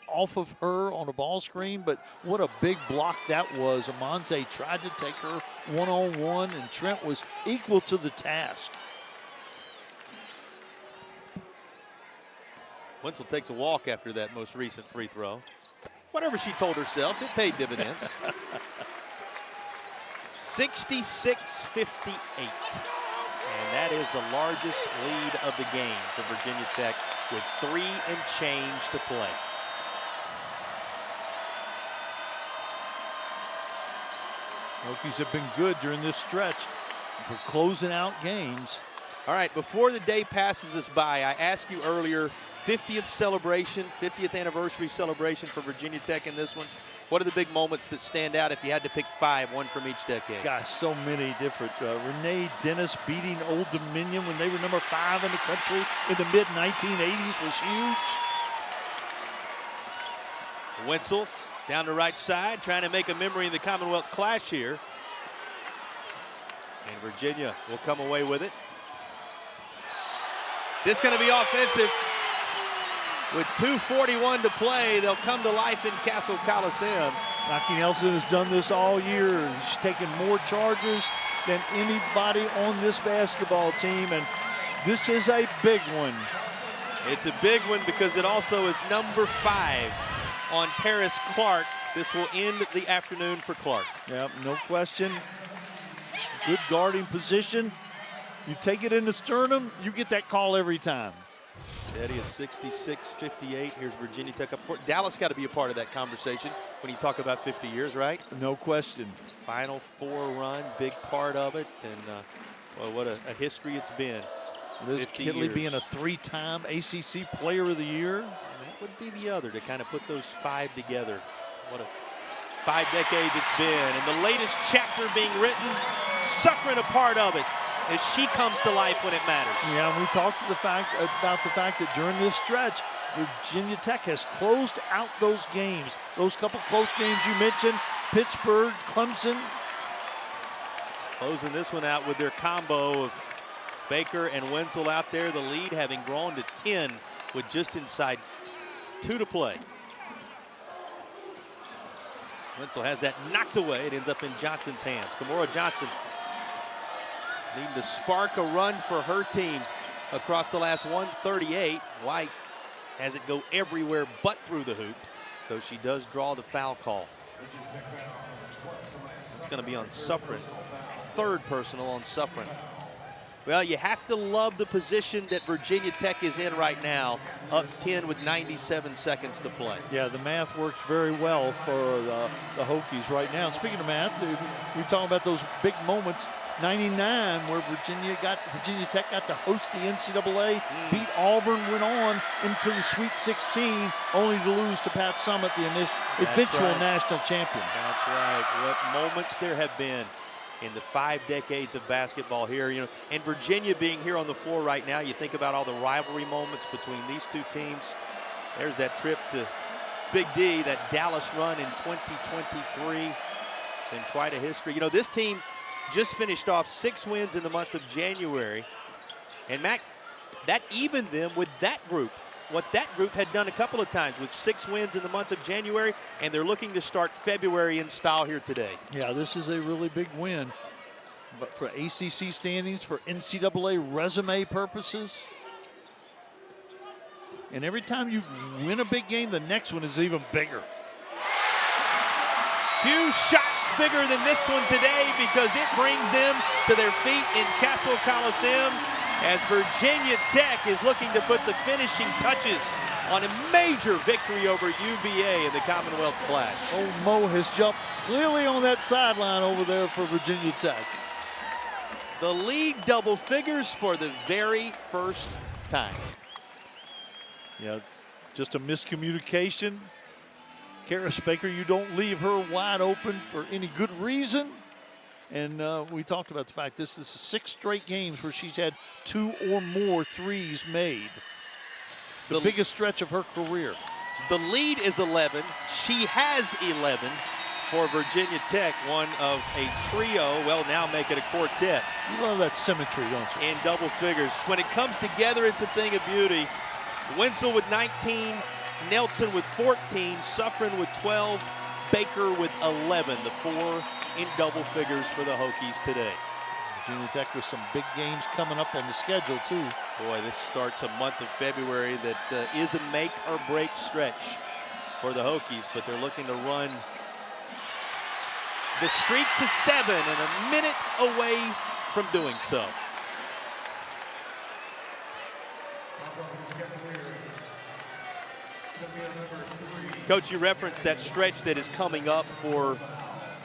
off of her on a ball screen, but what a big block that was. Amonze tried to take her one-on-one, and Trent was equal to the task.
Wenzel takes a walk after that most recent free throw. Whatever she told herself, it paid dividends. 66-58. And that is the largest lead of the game for Virginia Tech with 3 and change to play.
Hokies have been good during this stretch for closing out games.
All right, before the day passes us by, I asked you earlier, 50th celebration, 50th anniversary celebration for Virginia Tech in this one. What are the big moments that stand out if you had to pick 5, one from each decade?
Gosh, so many different. Renee Dennis beating Old Dominion when they were number 5 in the country in the mid-1980s was huge.
Wenzel down the right side, trying to make a memory in the Commonwealth Clash here. And Virginia will come away with it. This is going to be offensive. With 2:41 to play, they'll come to life in Cassell Coliseum.
Mackenzie Nelson has done this all year. She's taken more charges than anybody on this basketball team, and this is a big one.
It's a big one because it also is number 5 on Paris Clark. This will end the afternoon for Clark.
Yep, no question. Good guarding position. You take it in the sternum, you get that call every time.
Steady at 66-58. Here's Virginia Tech up 4. Dallas got to be a part of that conversation when you talk about 50 years, right?
No question.
Final 4 run, big part of it, and well, what a history it's been.
Liz Kittley being a 3-time ACC Player of the Year.
And that would be the other to kind of put those 5 together. What a 5 decades it's been, and the latest chapter being written, Suffren a part of it, as she comes to life when it matters.
Yeah, we talked about the fact that during this stretch, Virginia Tech has closed out those games. Those couple close games you mentioned, Pittsburgh, Clemson.
Closing this one out with their combo of Baker and Wenzel out there. The lead having grown to 10 with just inside 2 to play. Wenzel has that knocked away. It ends up in Johnson's hands. Kymora Johnson needing to spark a run for her team across the last 138. White has it go everywhere but through the hoop, though she does draw the foul call. It's going to be on Suffren. 3rd personal on Suffren. Well, you have to love the position that Virginia Tech is in right now, up 10 with 97 seconds to play.
Yeah, the math works very well for the Hokies right now. Speaking of math, we're talking about those big moments. 99, where Virginia Tech got to host the NCAA, beat Auburn, went on into the Sweet 16, only to lose to Pat Summitt, the eventual national champion.
That's right. What moments there have been in the 5 decades of basketball here, you know, and Virginia being here on the floor right now. You think about all the rivalry moments between these 2 teams. There's that trip to Big D, that Dallas run in 2023. Been quite a history. You know, this team just finished off 6 wins in the month of January. And Mac, that evened them with that group. What that group had done a couple of times with 6 wins in the month of January, and they're looking to start February in style here today.
Yeah, this is a really big win. But for ACC standings, for NCAA resume purposes, and every time you win a big game, the next one is even bigger.
Few shots bigger than this one today because it brings them to their feet in Cassell Coliseum as Virginia Tech is looking to put the finishing touches on a major victory over UVA in the Commonwealth Clash.
Old Mo has jumped clearly on that sideline over there for Virginia Tech.
The league double figures for the very first time.
Yeah, just a miscommunication. Carys Baker, you don't leave her wide open for any good reason. And we talked about the fact this is 6 straight games where she's had 2 or more threes made. The biggest stretch of her career.
The lead is 11. She has 11 for Virginia Tech, one of a trio. Well, now make it a quartet.
You love that symmetry, don't you?
In double figures. When it comes together, it's a thing of beauty. Wenzel with 19, Nelson with 14, Suffren with 12, Baker with 11. The 4 in double figures for the Hokies today.
Virginia Tech with some big games coming up on the schedule, too.
Boy, this starts a month of February that is a make or break stretch for the Hokies, but they're looking to run the streak to 7 and a minute away from doing so. Coach, you referenced that stretch that is coming up for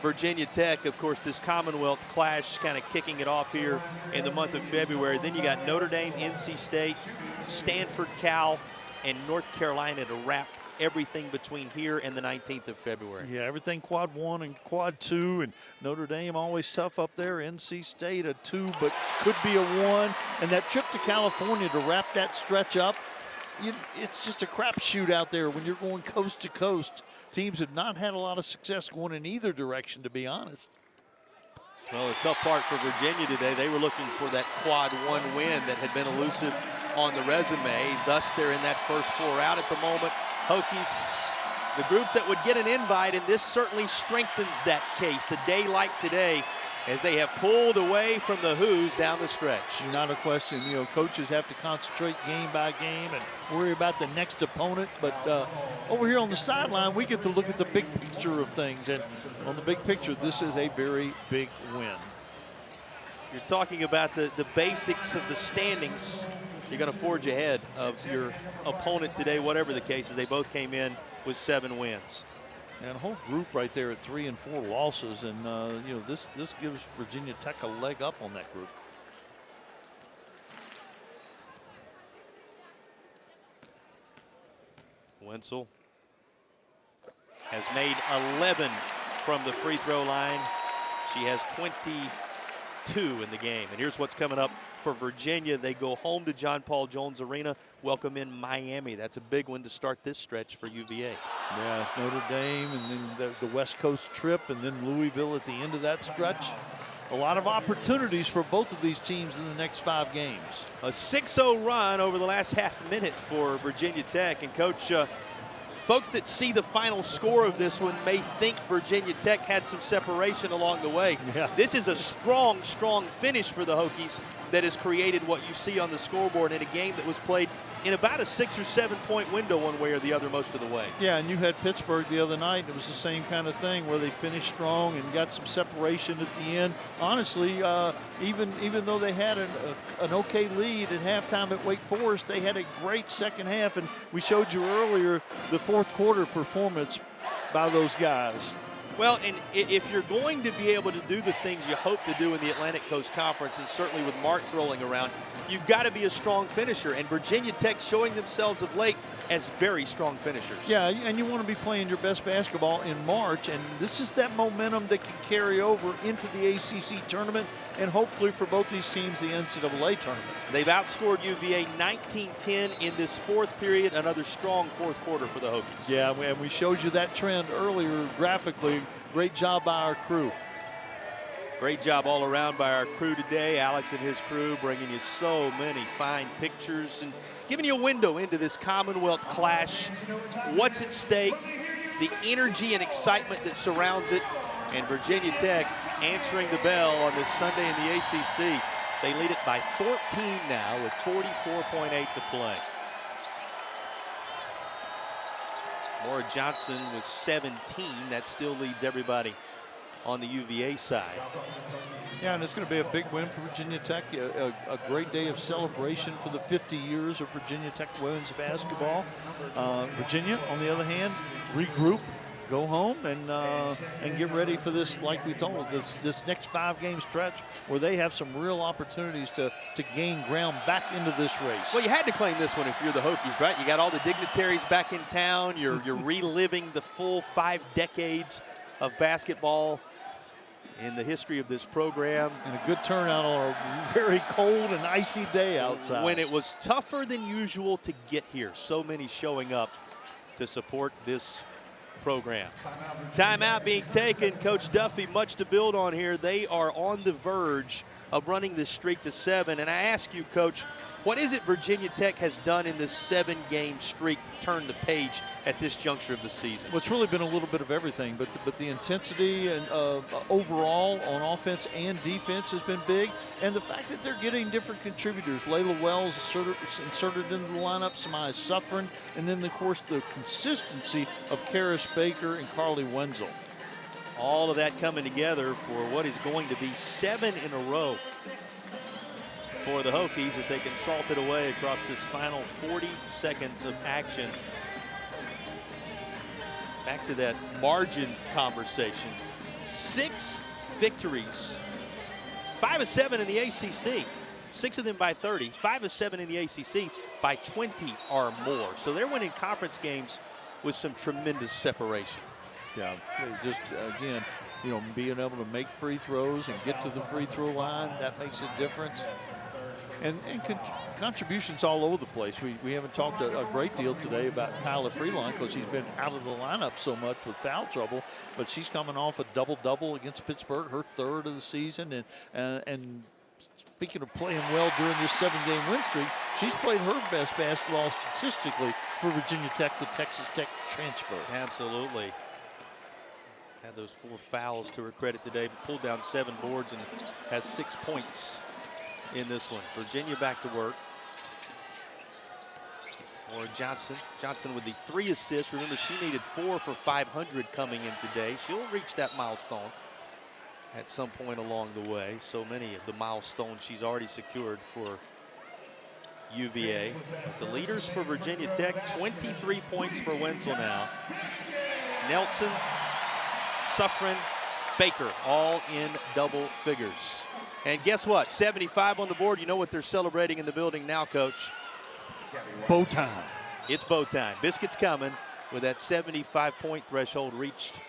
Virginia Tech. Of course, this Commonwealth clash kind of kicking it off here in the month of February. Then you got Notre Dame, NC State, Stanford, Cal, and North Carolina to wrap everything between here and the 19th of February.
Yeah, everything quad 1 and quad 2, and Notre Dame always tough up there. NC State a 2, but could be a 1. And that trip to California to wrap that stretch up, it's just a crapshoot out there when you're going coast to coast. Teams have not had a lot of success going in either direction, to be honest.
Well, the tough part for Virginia today, they were looking for that quad 1 win that had been elusive on the resume. Thus, they're in that first 4 out at the moment. Hokies, the group that would get an invite, and this certainly strengthens that case a day like today as they have pulled away from the Hoos down the stretch.
Not a question. You know, coaches have to concentrate game by game and worry about the next opponent. But over here on the sideline, we get to look at the big picture of things. And on the big picture, this is a very big win.
You're talking about the basics of the standings. You're going to forge ahead of your opponent today, whatever the case is. They both came in with 7 wins.
And a whole group right there at 3 and 4 losses, and you know, this gives Virginia Tech a leg up on that group.
Wenzel has made 11 from the free throw line. She has 22 in the game. And here's what's coming up for Virginia. They go home to John Paul Jones Arena, welcome in Miami. That's a big one to start this stretch for UVA.
Yeah, Notre Dame, and then the West Coast trip, and then Louisville at the end of that stretch. A lot of opportunities for both of these teams in the next 5 games.
A 6-0 run over the last half minute for Virginia Tech. And Coach, folks that see the final score of this one may think Virginia Tech had some separation along the way.
Yeah.
This is a strong, strong finish for the Hokies that has created what you see on the scoreboard in a game that was played in about a 6 or 7 point window one way or the other most of the way.
Yeah, and you had Pittsburgh the other night. It was the same kind of thing where they finished strong and got some separation at the end. Honestly, even though they had an okay lead at halftime at Wake Forest, they had a great second half, and we showed you earlier the fourth quarter performance by those guys.
Well, and if you're going to be able to do the things you hope to do in the Atlantic Coast Conference, and certainly with March rolling around, you've got to be a strong finisher. And Virginia Tech showing themselves of late as very strong finishers.
Yeah, and you want to be playing your best basketball in March, and this is that momentum that can carry over into the ACC tournament, and hopefully for both these teams, the NCAA tournament.
They've outscored UVA 19-10 in this fourth period, another strong fourth quarter for the Hokies.
Yeah, and we showed you that trend earlier graphically. Great job by our crew.
Great job all around by our crew today. Alex and his crew bringing you so many fine pictures and giving you a window into this Commonwealth clash, what's at stake, the energy and excitement that surrounds it, and Virginia Tech answering the bell on this Sunday in the ACC. They lead it by 14 now with 44.8 to play. Kymora Johnson with 17. That still leads everybody on the UVA side.
Yeah, and it's going to be a big win for Virginia Tech, a great day of celebration for the 50 years of Virginia Tech women's basketball. Virginia, on the other hand, regroup, go home, and get ready for this, like we told, this next 5-game stretch where they have some real opportunities to gain ground back into this race.
Well, you had to claim this one if you're the Hokies, right? You got all the dignitaries back in town. You're reliving the full 5 decades of basketball in the history of this program.
And a good turnout on a very cold and icy day outside.
When it was tougher than usual to get here. So many showing up to support this program. Timeout being taken. Coach Duffy, much to build on here. They are on the verge of running this streak to 7. And I ask you, Coach, what is it Virginia Tech has done in this 7-game streak to turn the page at this juncture of the season?
Well, it's really been a little bit of everything, but the intensity and overall on offense and defense has been big, and the fact that they're getting different contributors. Layla Wells inserted into the lineup, Samyha Suffren, and then, of course, the consistency of Carys Baker and Carleigh Wenzel.
All of that coming together for what is going to be 7 in a row for the Hokies if they can salt it away across this final 40 seconds of action. Back to that margin conversation. 6 victories, 5 of 7 in the ACC, 6 of them by 30, 5 of 7 in the ACC by 20 or more. So they're winning conference games with some tremendous separation.
Yeah, just again, you know, being able to make free throws and get to the free throw line, that makes a difference. And contributions all over the place. We haven't talked a great deal today about Kyla Freeland because he's been out of the lineup so much with foul trouble, but she's coming off a double-double against Pittsburgh, her 3rd of the season. And speaking of playing well during this 7-game win streak, she's played her best basketball statistically for Virginia Tech, the Texas Tech transfer.
Absolutely. Had those 4 fouls to her credit today, but pulled down 7 boards and has 6 points in this one. Virginia back to work. Kymora Johnson. Johnson with the 3 assists. Remember, she needed 4 for 500 coming in today. She'll reach that milestone at some point along the way. So many of the milestones she's already secured for UVA. The leaders for Virginia Tech, 23 points for Wenzel now. Nelson, Suffren, Baker, all in double figures. And guess what? 75 on the board. You know what they're celebrating in the building now, Coach?
Bow time.
It's bow time. Biscuits coming with that 75-point threshold reached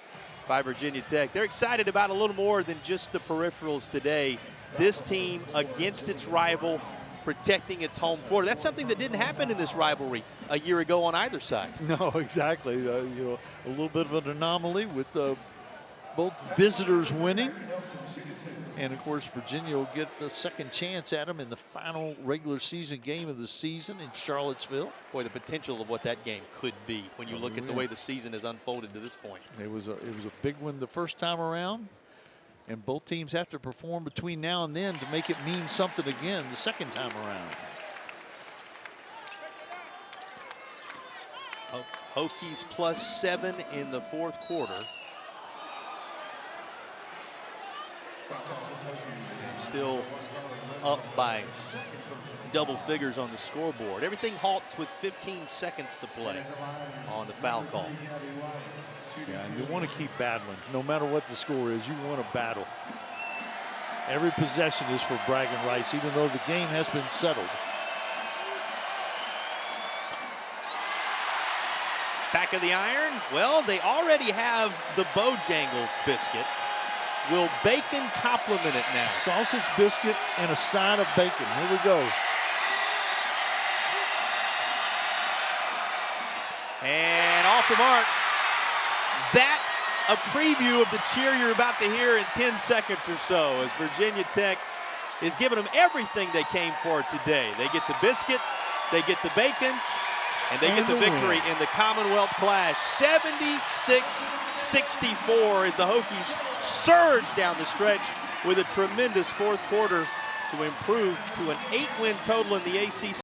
by Virginia Tech. They're excited about a little more than just the peripherals today. This team against its rival, protecting its home floor. That's something that didn't happen in this rivalry a year ago on either side.
No, exactly. You know, a little bit of an anomaly with both visitors winning. And, of course, Virginia will get the second chance at them in the final regular season game of the season in Charlottesville.
Boy, the potential of what that game could be when you look at the way the season has unfolded to this point.
It was a big win the first time around, and both teams have to perform between now and then to make it mean something again the second time around.
Hokies +7 in the 4th quarter. Still up by double figures on the scoreboard. Everything halts with 15 seconds to play on the foul call.
Yeah, and you want to keep battling. No matter what the score is, you want to battle. Every possession is for bragging rights, even though the game has been settled.
Back of the iron. Well, they already have the Bojangles biscuit. Will bacon complement it now?
Sausage biscuit and a side of bacon. Here we go.
And off the mark. That a preview of the cheer you're about to hear in 10 seconds or so as Virginia Tech is giving them everything they came for today. They get the biscuit, they get the bacon, and they get the victory in the Commonwealth Clash. 76-64 as the Hokies surge down the stretch with a tremendous 4th quarter to improve to an 8-win total in the ACC.